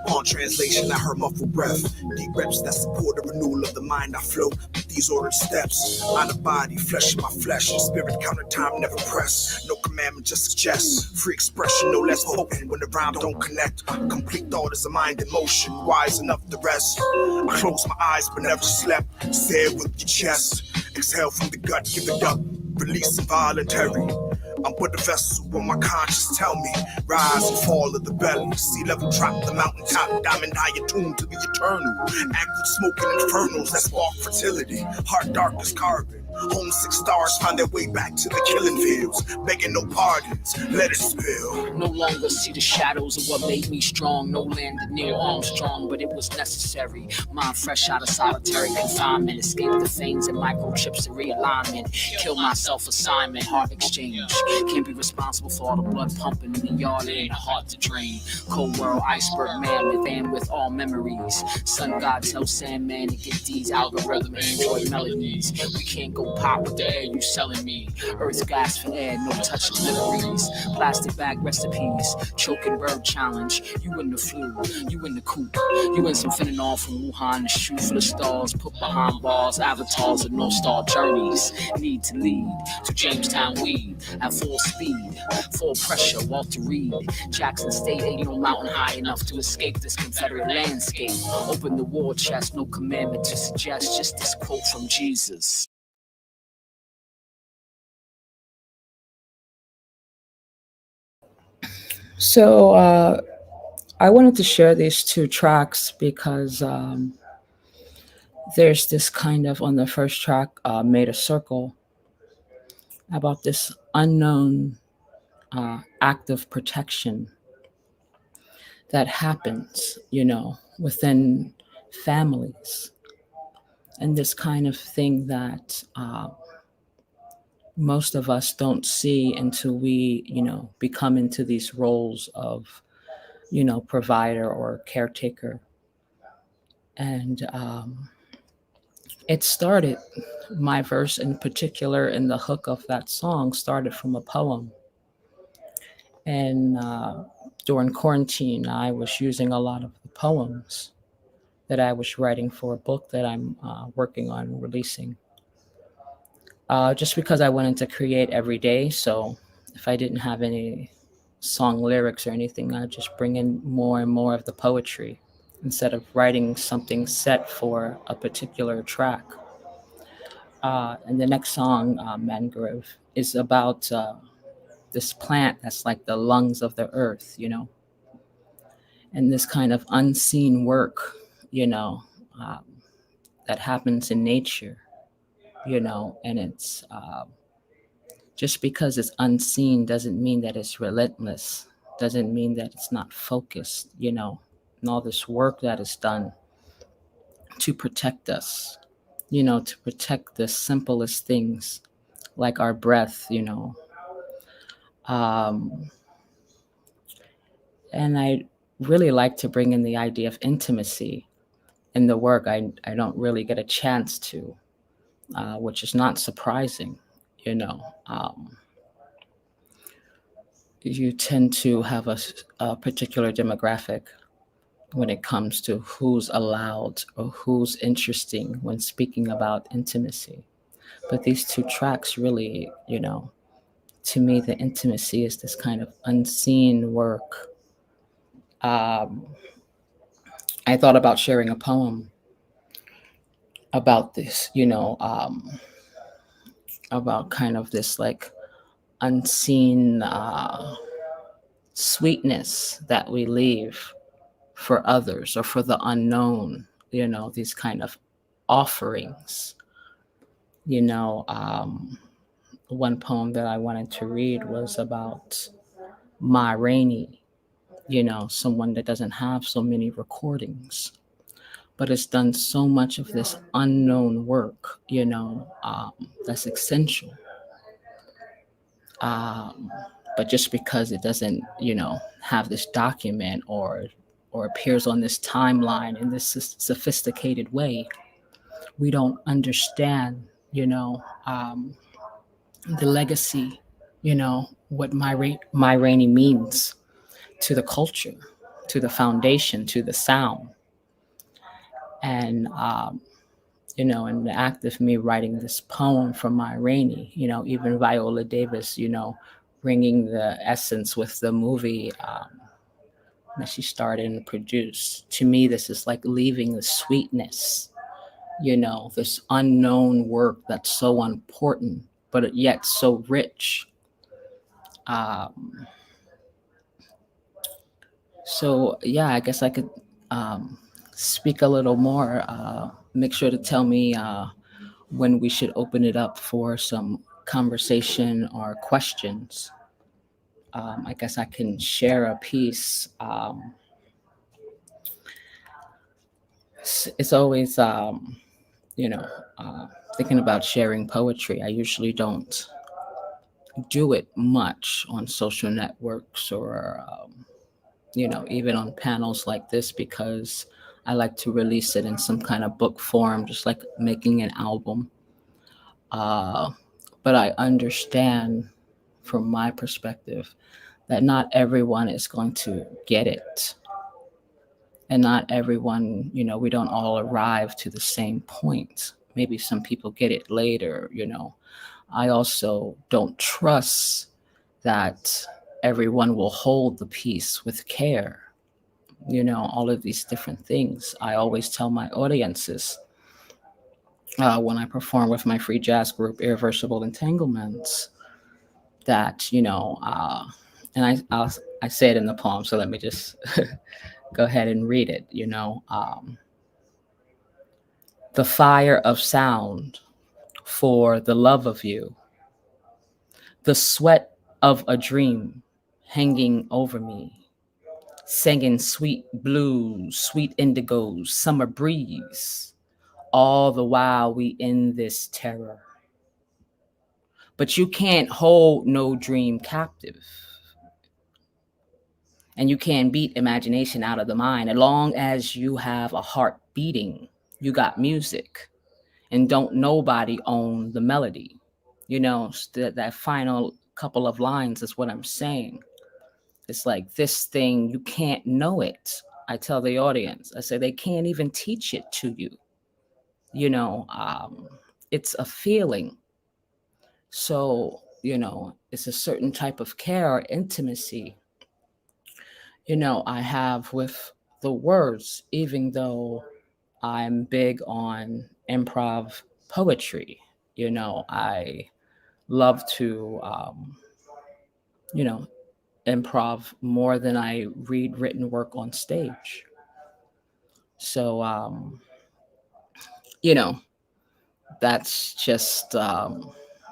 On translation, I heard muffled breath. Deep reps that support the renewal of the mind. I flow with these ordered steps. Out of body, flesh in my flesh. Spirit counter time, never press. No commandment, just suggest. Free expression, no less potent when the rhyme don't connect. Complete thought is a mind in motion, wise enough to rest. I close my eyes but never slept. Say it with your chest. Exhale from the gut, give it up. Release involuntary. I'm but a vessel when my conscience tell me. Rise and fall of the belly. Sea level drop the mountaintop. Diamond eye attuned to the eternal. Act with smoking infernos that spark fertility. Heart dark as carbon. Homesick stars find their way back to the killing fields, begging no pardons, let it spill. No longer see the shadows of what made me strong. No land near Armstrong, but it was necessary. Mind fresh out of solitary confinement. Escape the fangs and microchips and realignment. Kill my self-assignment, heart exchange. Can't be responsible for all the blood pumping in the yard. It ain't hard to drain. Cold world, iceberg mammoth, and with all memories. Sun God tells Sandman to get these algorithm Android melodies. We can't go pop with the air you selling me. Earth gas for air, no touch deliveries. Plastic bag recipes, choking bird challenge. You in the flu, you in the coop. You in some fentanyl from Wuhan, a shoe full of stars. Put behind bars, avatars of North Star journeys. Need to lead to Jamestown weed at full speed. Full pressure, Walter Reed. Jackson State ain't no mountain high enough to escape this Confederate landscape. Open the war chest, no commandment to suggest, just this quote from Jesus. So I wanted to share these two tracks because there's this kind of, on the first track, Made a Circle, about this unknown act of protection that happens, within families. And this kind of thing that most of us don't see until we, become into these roles of, provider or caretaker. And it started, my verse in particular, and the hook of that song started from a poem. And during quarantine, I was using a lot of the poems that I was writing for a book that I'm working on releasing. Just because I wanted to create every day. So if I didn't have any song lyrics or anything, I'd just bring in more and more of the poetry instead of writing something set for a particular track. And the next song, Mangrove, is about this plant that's like the lungs of the earth, and this kind of unseen work, that happens in nature, and it's just because it's unseen doesn't mean that it's relentless, doesn't mean that it's not focused, and all this work that is done to protect us, to protect the simplest things like our breath, and I really like to bring in the idea of intimacy in the work. I don't really get a chance to, which is not surprising, you tend to have a particular demographic when it comes to who's allowed or who's interesting when speaking about intimacy. But these two tracks really, to me, the intimacy is this kind of unseen work. I thought about sharing a poem about this, about kind of this like unseen sweetness that we leave for others or for the unknown, these kind of offerings. One poem that I wanted to read was about Ma Rainey, someone that doesn't have so many recordings, but has done so much of this unknown work, that's essential. But just because it doesn't, have this document or appears on this timeline in this sophisticated way, we don't understand, the legacy, what My Rainey means to the culture, to the foundation, to the sound. And, in the act of me writing this poem from Ma Rainey, even Viola Davis, bringing the essence with the movie that she started and produced. To me, this is like leaving the sweetness, this unknown work that's so important, but yet so rich. So yeah, I guess I could speak a little more. Make sure to tell me when we should open it up for some conversation or questions. I guess I can share a piece. It's always, thinking about sharing poetry. I usually don't do it much on social networks or, even on panels like this, because I like to release it in some kind of book form, just like making an album. But I understand from my perspective that not everyone is going to get it. And not everyone, we don't all arrive to the same point. Maybe some people get it later, I also don't trust that everyone will hold the piece with care. All of these different things. I always tell my audiences when I perform with my free jazz group, Irreversible Entanglements, that, and I say it in the poem, so let me just go ahead and read it, the fire of sound for the love of you, the sweat of a dream hanging over me, singing sweet blues, sweet indigos, summer breeze, all the while we in this terror. But you can't hold no dream captive. And you can't beat imagination out of the mind. As long as you have a heart beating, you got music. And don't nobody own the melody. That final couple of lines is what I'm saying. It's like this thing, you can't know it. I tell the audience, I say they can't even teach it to you. It's a feeling. So, it's a certain type of care or intimacy, I have with the words, even though I'm big on improv poetry. I love to, improv more than I read written work on stage. So, that's just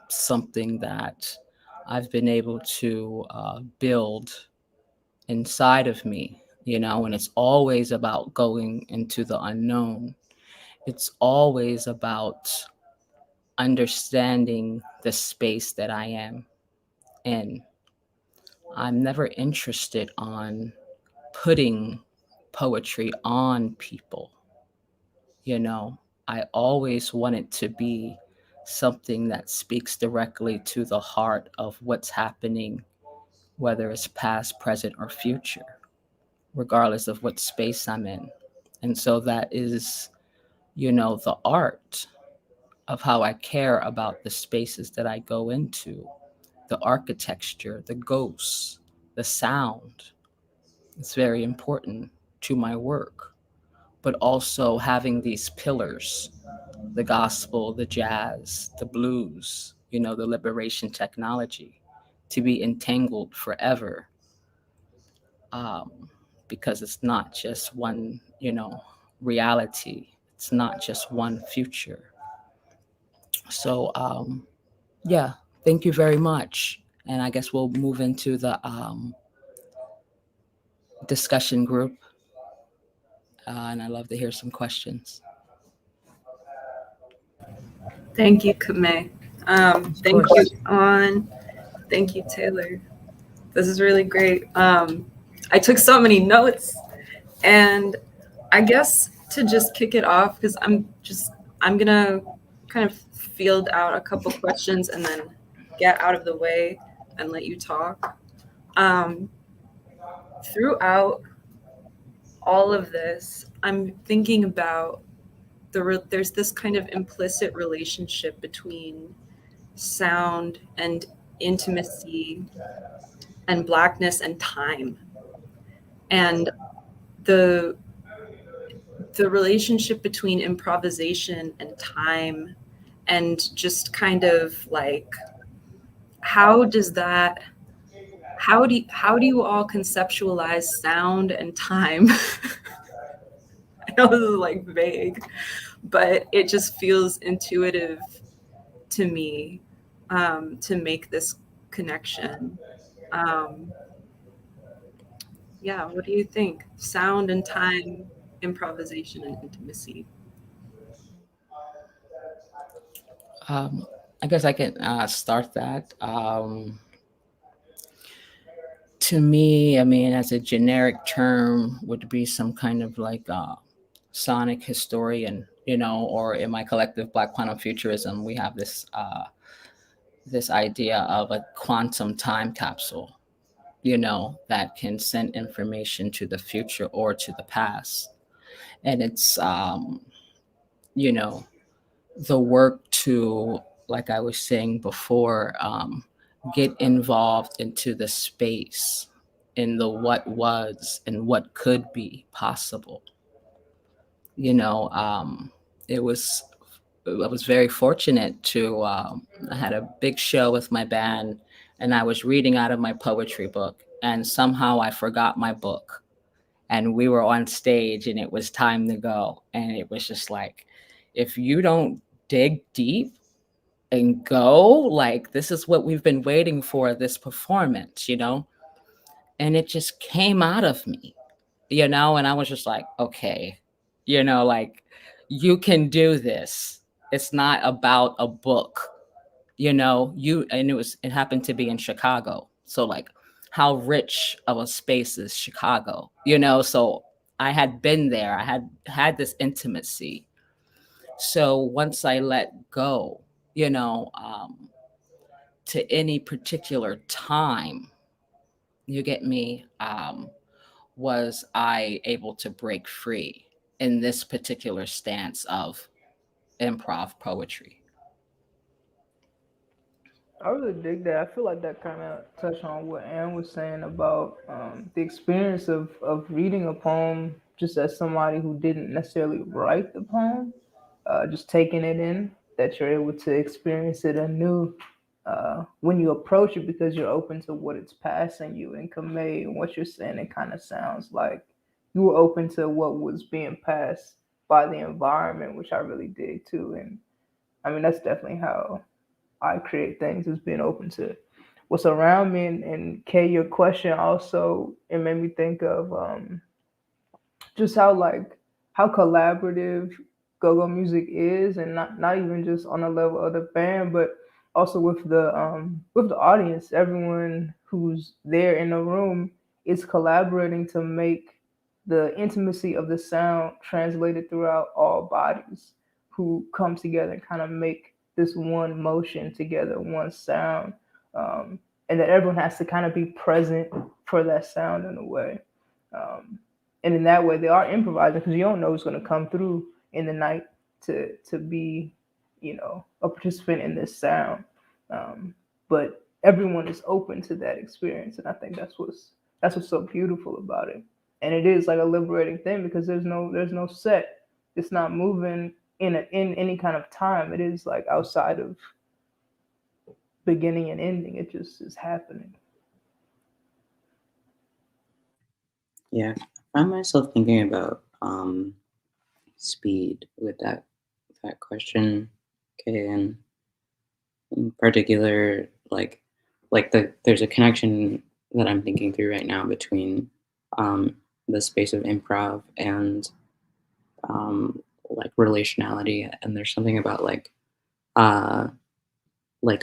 something that I've been able to build inside of me, and it's always about going into the unknown. It's always about understanding the space that I am in. I'm never interested on putting poetry on people. I always want it to be something that speaks directly to the heart of what's happening, whether it's past, present, or future, regardless of what space I'm in. And so that is, the art of how I care about the spaces that I go into, the architecture, the ghosts, the sound. It's very important to my work, but also having these pillars, the gospel, the jazz, the blues, the liberation technology, to be entangled forever. Because it's not just one, reality. It's not just one future. So, yeah, thank you very much. And I guess we'll move into the discussion group. And I'd love to hear some questions. Thank you, Kamee. Thank you, An. Thank you, Taylor. This is really great. I took so many notes, and I guess to just kick it off, because I'm gonna kind of field out a couple questions and then get out of the way and let you talk. Throughout all of this, I'm thinking about there's this kind of implicit relationship between sound and intimacy and Blackness and time, and the relationship between improvisation and time, and just kind of like how do you all conceptualize sound and time? I know this is like vague, but it just feels intuitive to me to make this connection. Yeah, what do you think? Sound and time, improvisation and intimacy. I guess I can start that. To me, I mean, as a generic term, would be some kind of like sonic historian, you know, or in my collective Black Quantum Futurism, we have this idea of a quantum time capsule, you know, that can send information to the future or to the past. And it's, you know, the work to, like I was saying before, get involved into the space, in the what was and what could be possible. You know, it was I was very fortunate to I had a big show with my band, and I was reading out of my poetry book, and somehow I forgot my book, and we were on stage, and it was time to go, and it was just like, if you don't dig deep and go, like, this is what we've been waiting for, this performance, you know. And it just came out of me, you know, and I was just like, okay, you know, like, you can do this. It's not about a book, you know. And it happened to be in Chicago, so like, how rich of a space is Chicago, you know. So I had been there, I had this intimacy. So once I let go, you know, to any particular time, you get me, was I able to break free in this particular stance of improv poetry. I really dig that. I feel like that kind of touched on what Anne was saying about the experience of reading a poem just as somebody who didn't necessarily write the poem, just taking it in, that you're able to experience it anew when you approach it because you're open to what it's passing you. And Kamei, and what you're saying, it kind of sounds like you were open to what was being passed by the environment, which I really dig too. And I mean, that's definitely how I create things, is being open to what's around me. And Kay, your question also, it made me think of just how collaborative go-go music is, and not even just on the level of the band, but also with the audience. Everyone who's there in the room is collaborating to make the intimacy of the sound translated throughout all bodies, who come together and kind of make this one motion together, one sound, and that everyone has to kind of be present for that sound in a way. And in that way, they are improvising because you don't know who's going to come through in the night to be, you know, a participant in this sound. But everyone is open to that experience, and I think that's what's so beautiful about it. And it is like a liberating thing because there's no set. It's not moving in any kind of time. It is like outside of beginning and ending. It just is happening. Yeah, I find myself thinking about speed with that question. Okay, and in particular, there's a connection that I'm thinking through right now between the space of improv and like relationality, and there's something about like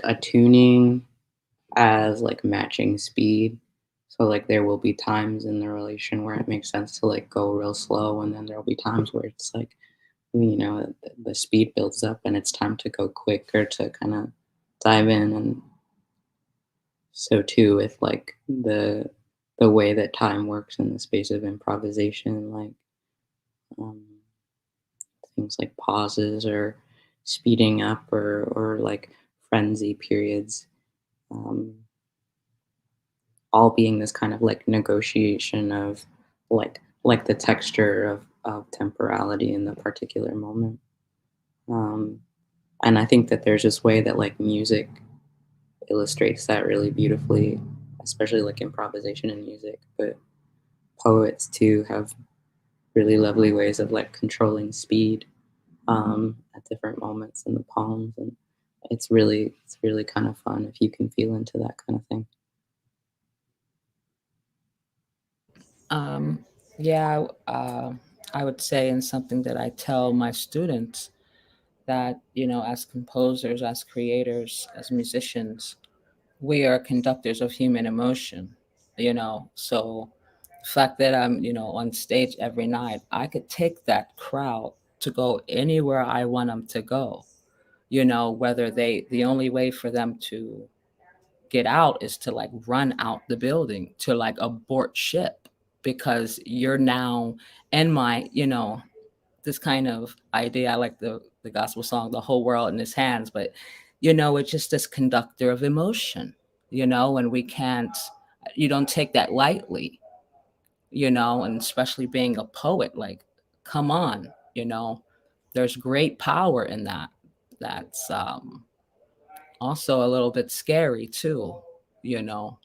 attuning as like matching speed. So like there will be times in the relation where it makes sense to like go real slow, and then there will be times where it's like, you know, the speed builds up and it's time to go quicker to kind of dive in. And so too with like the way that time works in the space of improvisation, like things like pauses or speeding up or like frenzy periods, all being this kind of like negotiation of like the texture of temporality in the particular moment. And I think that there's this way that like music illustrates that really really lovely ways of like controlling speed at different moments in the poems, and it's really kind of fun if you can feel into that kind of thing. Yeah, I would say, and something that I tell my students, that, as composers, as creators, as musicians, we are conductors of human emotion, so the fact that I'm, on stage every night, I could take that crowd to go anywhere I want them to go, whether the only way for them to get out is to like run out the building, to like abort ship, because you're now in my, this kind of idea. I like the gospel song, The Whole World in His Hands, but it's just this conductor of emotion, and we can't, you don't take that lightly, and especially being a poet, like, come on, there's great power in that. That's also a little bit scary too, you know.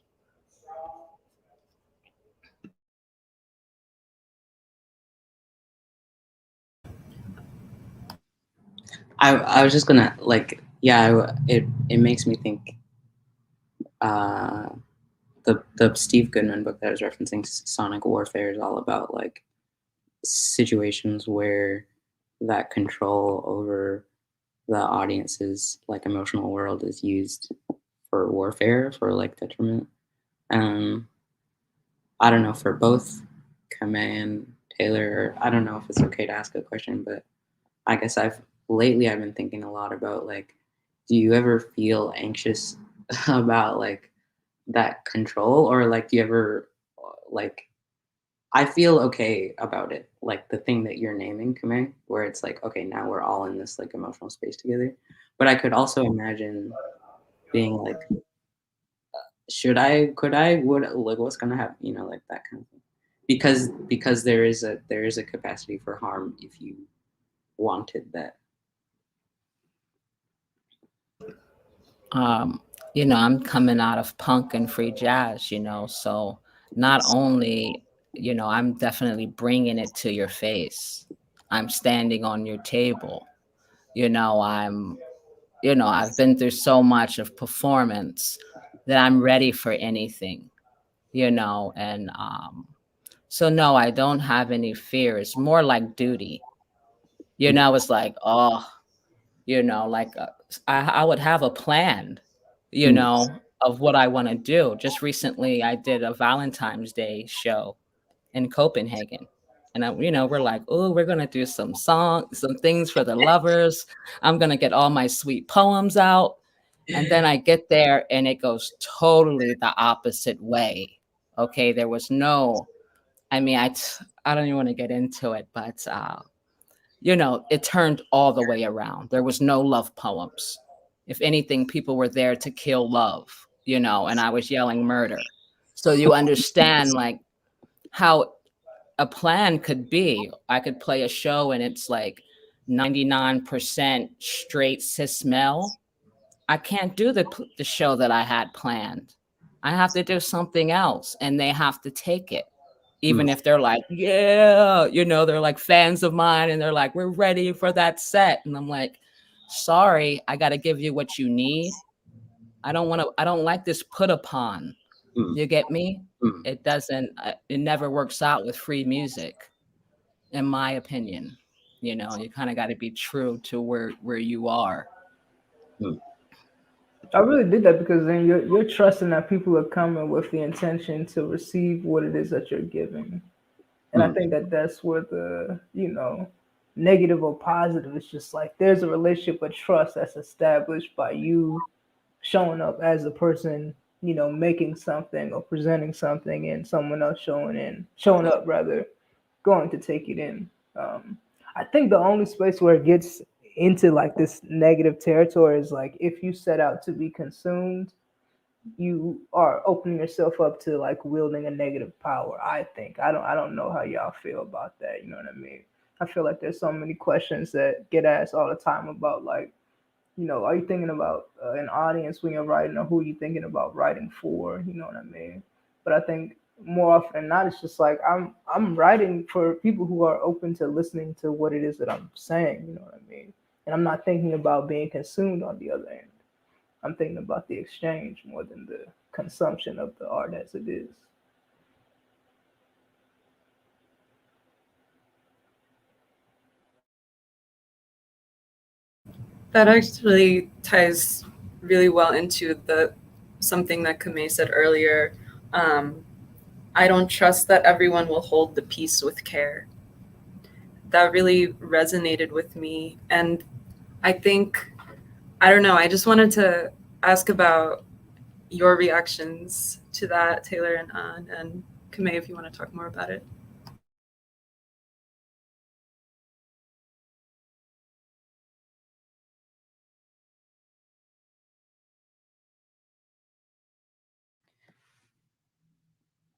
I was just gonna like, yeah, it makes me think the Steve Goodman book that I was referencing, Sonic Warfare, is all about like situations where that control over the audience's like emotional world is used for warfare, for like detriment. I don't know, for both Kamee and Taylor, I don't know if it's okay to ask a question, but I guess I've been thinking a lot about like, do you ever feel anxious about like that control, or like do you ever like, I feel okay about it, like the thing that you're naming, Kamee, where it's like, okay, now we're all in this like emotional space together. But I could also imagine being like, could I, would, like, what's gonna happen, like that kind of thing. Because there is a capacity for harm if you wanted that. I'm coming out of punk and free jazz, so not only, I'm definitely bringing it to your face. I'm standing on your table. I've been through so much of performance that I'm ready for anything, and so no, I don't have any fear. It's more like duty. It's like, oh, like I would have a plan, of what I want to do. Just recently, I did a Valentine's Day show in Copenhagen. And, we're like, oh, we're going to do some things for the lovers. I'm going to get all my sweet poems out. And then I get there and it goes totally the opposite way. Okay. There was no, I mean, I don't even want to get into it, but, it turned all the way around. There was no love poems. If anything, people were there to kill love, and I was yelling murder. So you understand like how a plan could be. I could play a show and it's like 99% straight cis male. I can't do the show that I had planned. I have to do something else, and they have to take it. Even if they're like, yeah, they're like fans of mine and they're like, we're ready for that set. And I'm like, sorry, I got to give you what you need. I don't like this put upon. You get me? It never works out with free music, in my opinion. You kind of got to be true to where you are. I really did that because then you're trusting that people are coming with the intention to receive what it is that you're giving. And I think that that's where the, negative or positive, it's just like there's a relationship of trust that's established by you showing up as a person, making something or presenting something, and someone else showing up rather, going to take it in. I think the only space where it gets into like this negative territory is like if you set out to be consumed, you are opening yourself up to like wielding a negative power. I think I don't know how y'all feel about that. You know what I mean? I feel like there's so many questions that get asked all the time about like, are you thinking about an audience when you're writing, or who are you thinking about writing for? You know what I mean? But I think more often than not, it's just like I'm writing for people who are open to listening to what it is that I'm saying. You know what I mean? And I'm not thinking about being consumed on the other end. I'm thinking about the exchange more than the consumption of the art as it is. That actually ties really well into something that Kamee said earlier. I don't trust that everyone will hold the piece with care. That really resonated with me. And I think, I don't know, I just wanted to ask about your reactions to that, Taylor and Ann, and Kamee, if you want to talk more about it.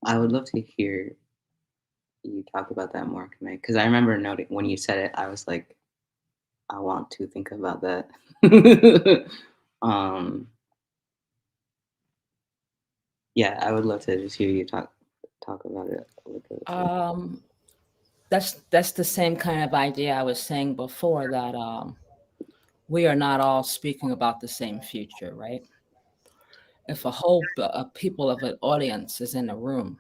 I would love to hear you talk about that more, Kamee, because I remember noting when you said it, I was like, I want to think about that. Yeah, I would love to just hear you talk about it a little bit. That's the same kind of idea I was saying before, that we are not all speaking about the same future, right? If a whole people of an audience is in a room,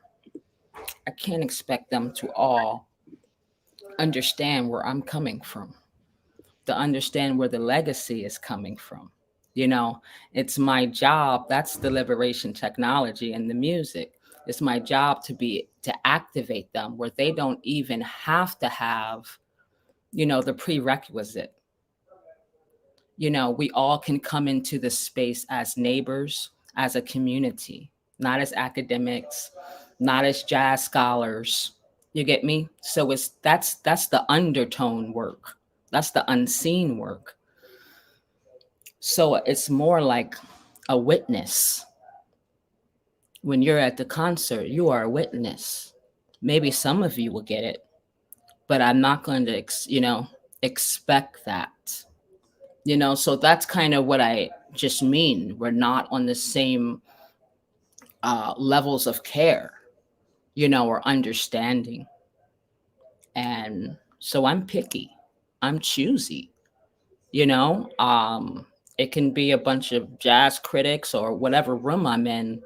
I can't expect them to all understand where I'm coming from, to understand where the legacy is coming from. You know, it's my job. That's the liberation technology and the music. It's my job to activate them where they don't even have to have, you know, the prerequisite. You know, we all can come into this space as neighbors, as a community, not as academics, not as jazz scholars. You get me? So that's the undertone work. That's the unseen work. So it's more like a witness. When you're at the concert, you are a witness. Maybe some of you will get it, but I'm not going to, expect that. You know, so that's kind of what I just mean. We're not on the same levels of care, or understanding. And so I'm picky, I'm choosy, you know. It can be a bunch of jazz critics or whatever room I'm in.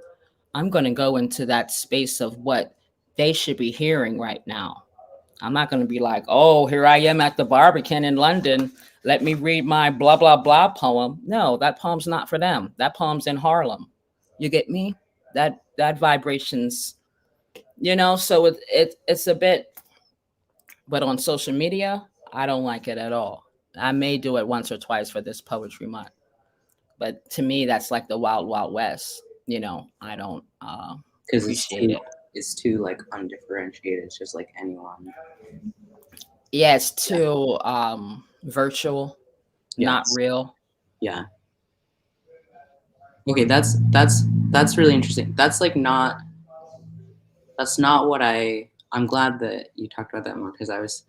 I'm going to go into that space of what they should be hearing right now. I'm not going to be like, oh, here I am at the Barbican in London. Let me read my blah, blah, blah poem. No, that poem's not for them. That poem's in Harlem. You get me? That vibrations, so it's a bit, but on social media, I don't like it at all. I may do it once or twice for this poetry month, but to me, that's like the wild, wild west. I don't appreciate it. It's too like undifferentiated. It's just like anyone. Yeah, it's too virtual, not real. Yeah. Okay, that's really interesting. That's like not. That's not what I'm glad that you talked about that more, because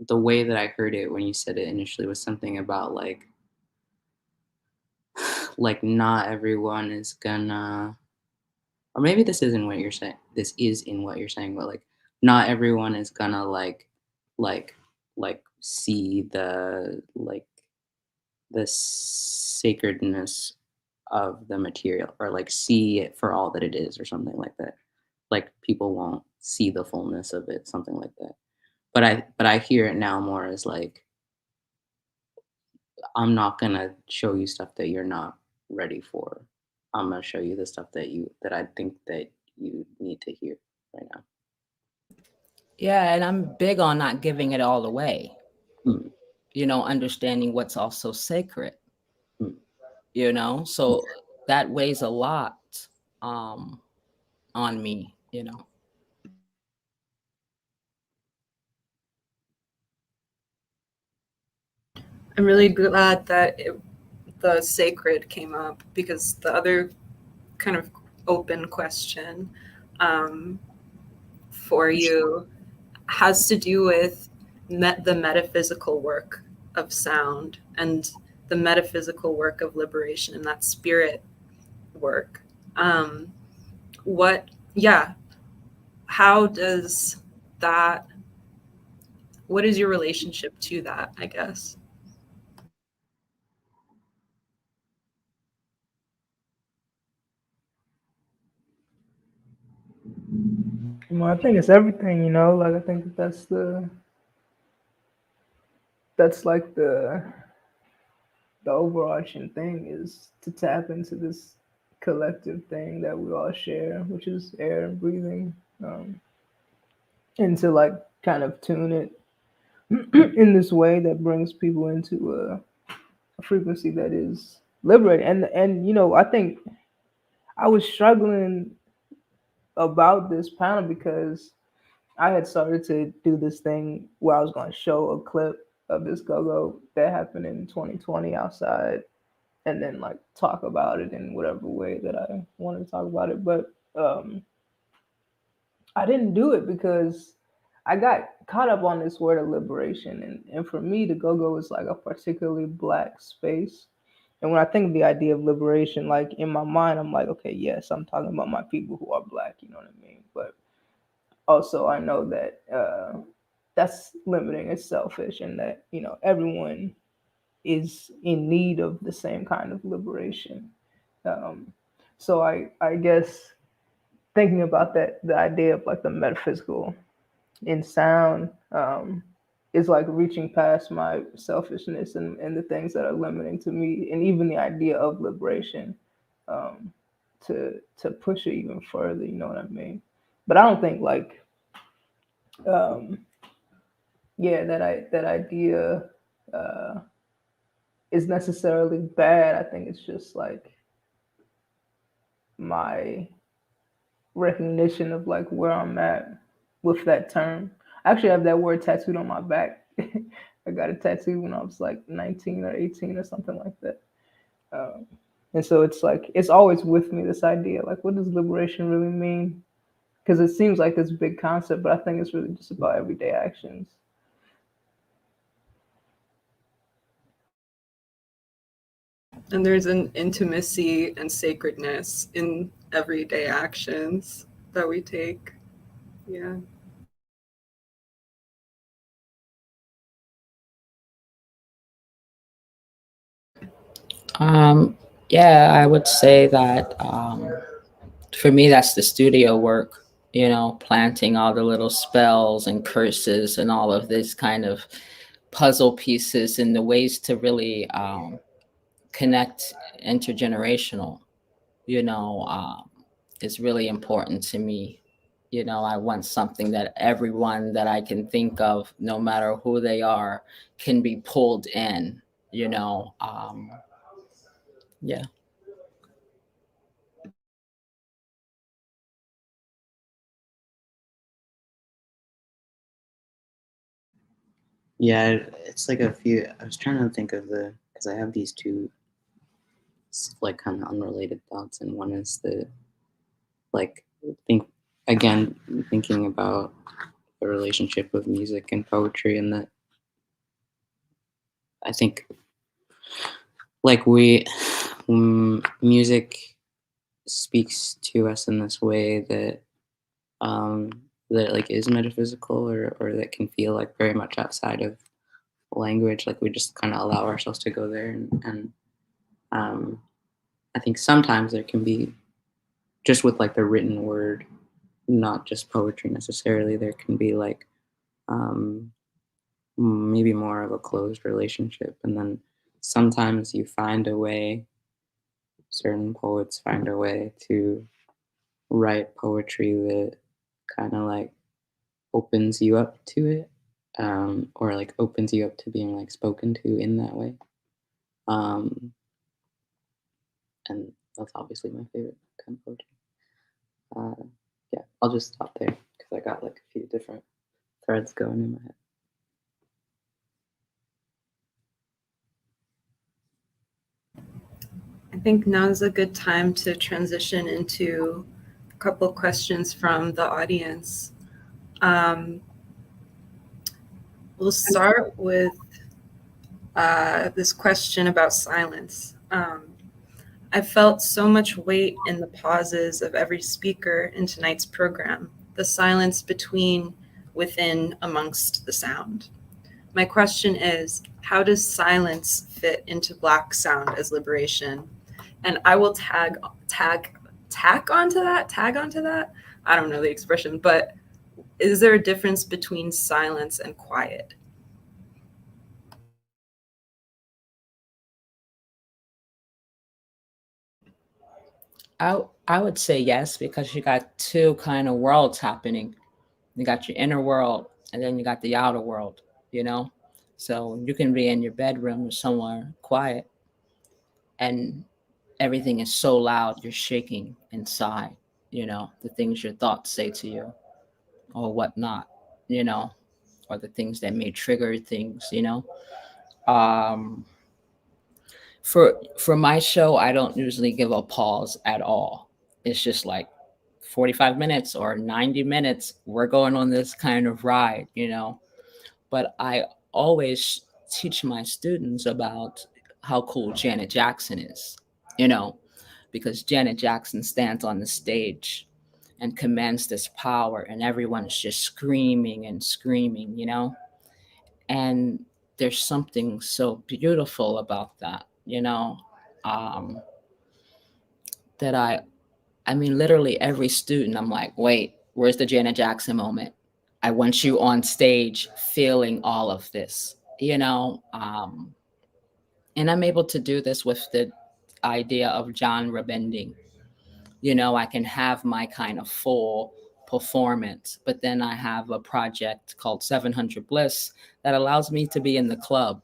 the way that I heard it when you said it initially was something about like not everyone is gonna, or maybe this isn't what you're saying. This is in what you're saying, but like not everyone is gonna like see the sacredness of the material, or like see it for all that it is, or something like that. Like people won't see the fullness of it, something like that. But I hear it now more as like, I'm not gonna show you stuff that you're not ready for. I'm gonna show you the stuff that I think that you need to hear right now. Yeah, and I'm big on not giving it all away. Mm. Understanding what's also sacred. Mm. So that weighs a lot on me. I'm really glad that the sacred came up, because the other kind of open question for you has to do with the metaphysical work of sound and the metaphysical work of liberation and that spirit work. What how does that, what is your relationship to that, I guess? Well, I think it's everything, you know. Like I think that's like the overarching thing is to tap into this collective thing that we all share, which is air and breathing, and to like kind of tune it in this way that brings people into a frequency that is liberating. And you know, I think I was struggling about this panel because I had started to do this thing where I was going to show a clip of this go-go that happened in 2020 outside, and then like talk about it in whatever way that I wanted to talk about it. But I didn't do it because I got caught up on this word of liberation. And for me, the go-go is like a particularly Black space. And when I think of the idea of liberation, like in my mind, I'm like, okay, yes, I'm talking about my people who are Black, you know what I mean? But also I know that that's limiting, it's selfish, and that, you know, everyone is in need of the same kind of liberation. So I guess thinking about that, the idea of like the metaphysical in sound is like reaching past my selfishness and the things that are limiting to me, and even the idea of liberation, to push it even further, you know what I mean? But I don't think like yeah, that idea is necessarily bad. I think it's just like my recognition of like where I'm at with that term. I actually have that word tattooed on my back. I got a tattoo when I was like 19 or 18 or something like that. And so it's like, it's always with me, this idea, like, what does liberation really mean? Because it seems like this big concept, but I think it's really just about everyday actions. And there's an intimacy and sacredness in everyday actions that we take. Yeah. Yeah, I would say that for me, that's the studio work, you know, planting all the little spells and curses and all of this kind of puzzle pieces and the ways to really connect intergenerational, you know, is really important to me. You know, I want something that everyone that I can think of, no matter who they are, can be pulled in, you know. Yeah. Yeah, it's like a few. I was trying to think of because I have these two like kind of unrelated thoughts, and one is like thinking about the relationship with music and poetry, and that I think like music speaks to us in this way that that like is metaphysical, or that can feel like very much outside of language. Like we just kind of allow ourselves to go there, and I think sometimes there can be, just with like the written word, not just poetry necessarily, there can be like maybe more of a closed relationship. And then sometimes you find a way, certain poets find a way to write poetry that kind of like opens you up to it, or like opens you up to being like spoken to in that way. And that's obviously my favorite kind of poetry. Yeah, I'll just stop there because I got like a few different threads going in my head. I think now's a good time to transition into a couple questions from the audience. We'll start with this question about silence. I felt so much weight in the pauses of every speaker in tonight's program. the silence between, within, amongst the sound. My question is, how does silence fit into Black sound as liberation? And I will tag onto that. I don't know the expression, but is there a difference between silence and quiet? I would say yes, because you got two kind of worlds happening. You got your inner world, and then you got the outer world, you know? So you can be in your bedroom or somewhere quiet, and everything is so loud, you're shaking inside, you know, the things your thoughts say to you or whatnot, you know, or the things that may trigger things, you know? Um, for my show, I don't usually give a pause at all. It's just like 45 minutes or 90 minutes, we're going on this kind of ride, you know. But I always teach my students about how cool Janet Jackson is, you know, because Janet Jackson stands on the stage and commands this power, and everyone's just screaming and screaming, you know. And there's something so beautiful about that, you know. um, that I mean, literally every student, I'm like, wait, where's the Janet Jackson moment? I want you on stage feeling all of this, you know. And I'm able to do this with the idea of genre bending. You know, I can have my kind of full performance, but then I have a project called 700 Bliss that allows me to be in the club,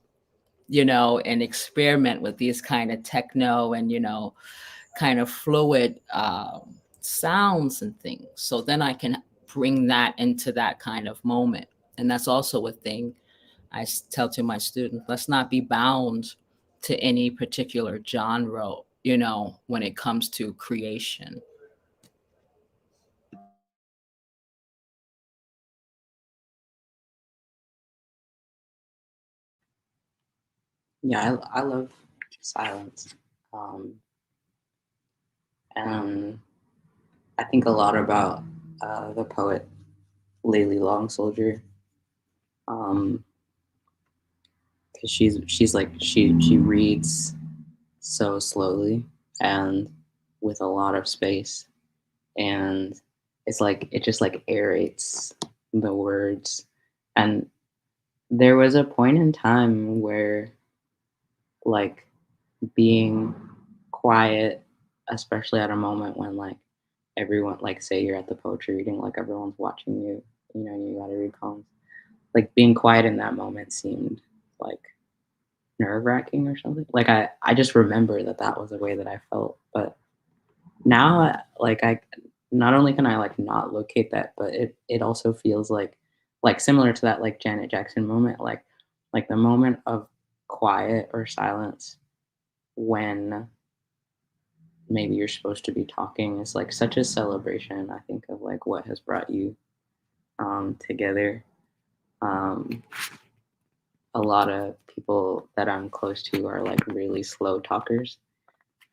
you know, and experiment with these kind of techno and, you know, kind of fluid sounds and things. So then I can bring that into that kind of moment. And that's also a thing I tell to my students, let's not be bound to any particular genre, you know, when it comes to creation. Yeah, I love silence. Um, and I think a lot about the poet Layli Long Soldier. Because she's like she reads so slowly and with a lot of space, and it's like it just like aerates the words. And there was a point in time where like being quiet, especially at a moment when like everyone, like say you're at the poetry reading, like everyone's watching you, you know, you gotta read poems, like being quiet in that moment seemed like nerve-wracking or something. Like I just remember that was the way that I felt. But now like I not only can I like not locate that, but it also feels like similar to that like Janet Jackson moment, like the moment of quiet or silence when maybe you're supposed to be talking is like such a celebration, I think, of like what has brought you together. A lot of people that I'm close to are like really slow talkers,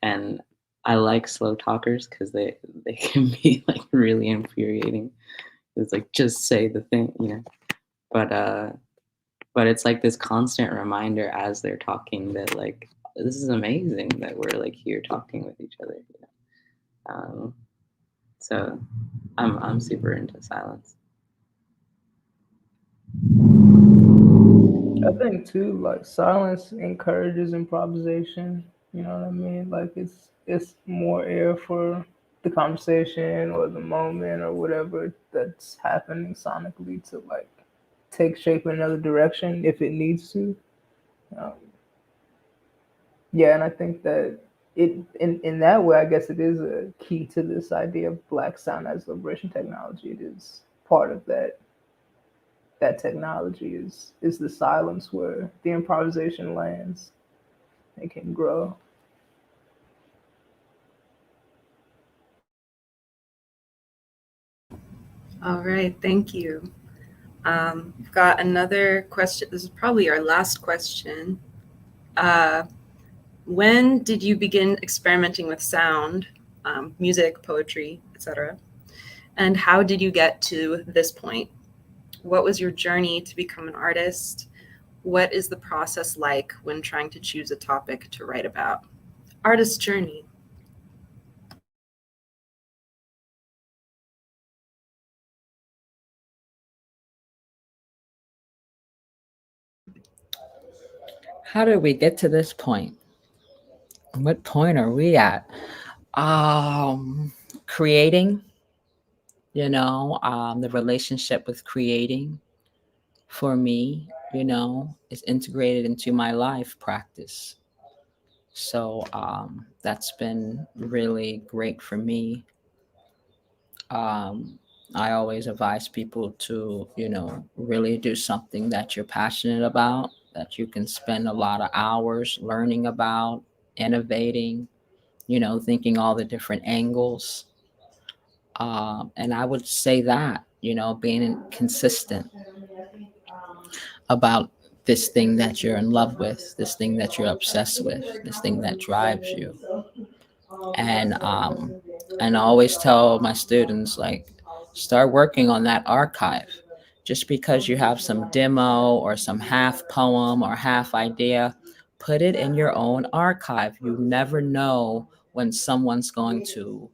and I like slow talkers because they can be like really infuriating. It's like just say the thing, you know. But it's like this constant reminder as they're talking that like this is amazing that we're like here talking with each other. You know? So I'm super into silence. I think too, like silence encourages improvisation. You know what I mean? Like it's more air for the conversation or the moment or whatever that's happening sonically to like take shape in another direction if it needs to. Um, yeah, and I think that it in that way, I guess it is a key to this idea of Black sound as liberation technology. It is part of that technology is the silence where the improvisation lands and can grow. All right, thank you. We've got another question. This is probably our last question. When did you begin experimenting with sound, music, poetry, etc.? And how did you get to this point? What was your journey to become an artist? What is the process like when trying to choose a topic to write about? Artist journey. How did we get to this point? What point are we at? Creating, the relationship with creating for me, is integrated into my life practice. So that's been really great for me. I always advise people to, really do something that you're passionate about, that you can spend a lot of hours learning about, innovating, thinking all the different angles. And I would say that, being consistent about this thing that you're in love with, this thing that you're obsessed with, this thing that drives you. And I always tell my students, like, start working on that archive. Just because you have some demo or some half poem or half idea, put it in your own archive. You never know when someone's going to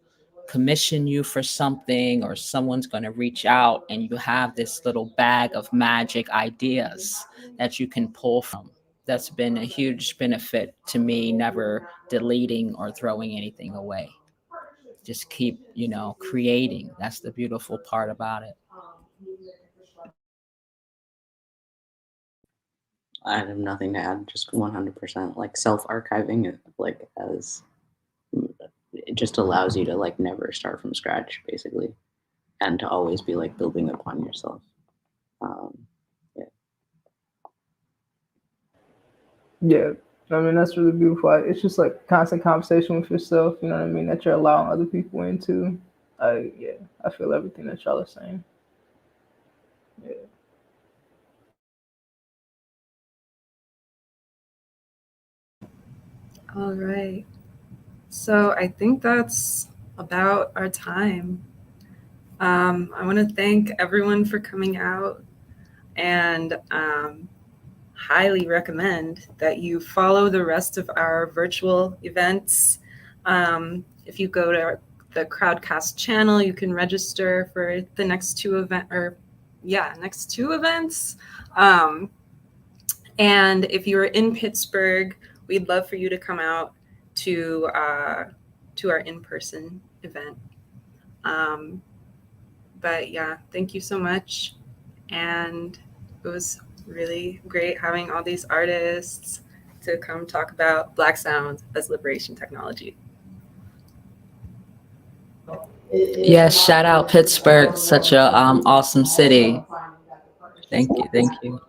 commission you for something, or someone's going to reach out, and you have this little bag of magic ideas that you can pull from. That's been a huge benefit to me, never deleting or throwing anything away. Just keep, creating. That's the beautiful part about it. I have nothing to add, just 100%. Like self-archiving, like, as it just allows you to like never start from scratch, basically, and to always be like building upon yourself. Yeah, I mean, that's really beautiful. It's just like constant conversation with yourself, you know what I mean, that you're allowing other people into. Yeah, I feel everything that y'all are saying. Yeah. All right. So I think that's about our time. I want to thank everyone for coming out, and highly recommend that you follow the rest of our virtual events. If you go to the Crowdcast channel, you can register for the next two events. And if you're in Pittsburgh, we'd love for you to come out to our in-person event. But yeah, thank you so much. And it was really great having all these artists to come talk about Black sound as liberation technology. Yes, shout out Pittsburgh, such a awesome city. Thank you.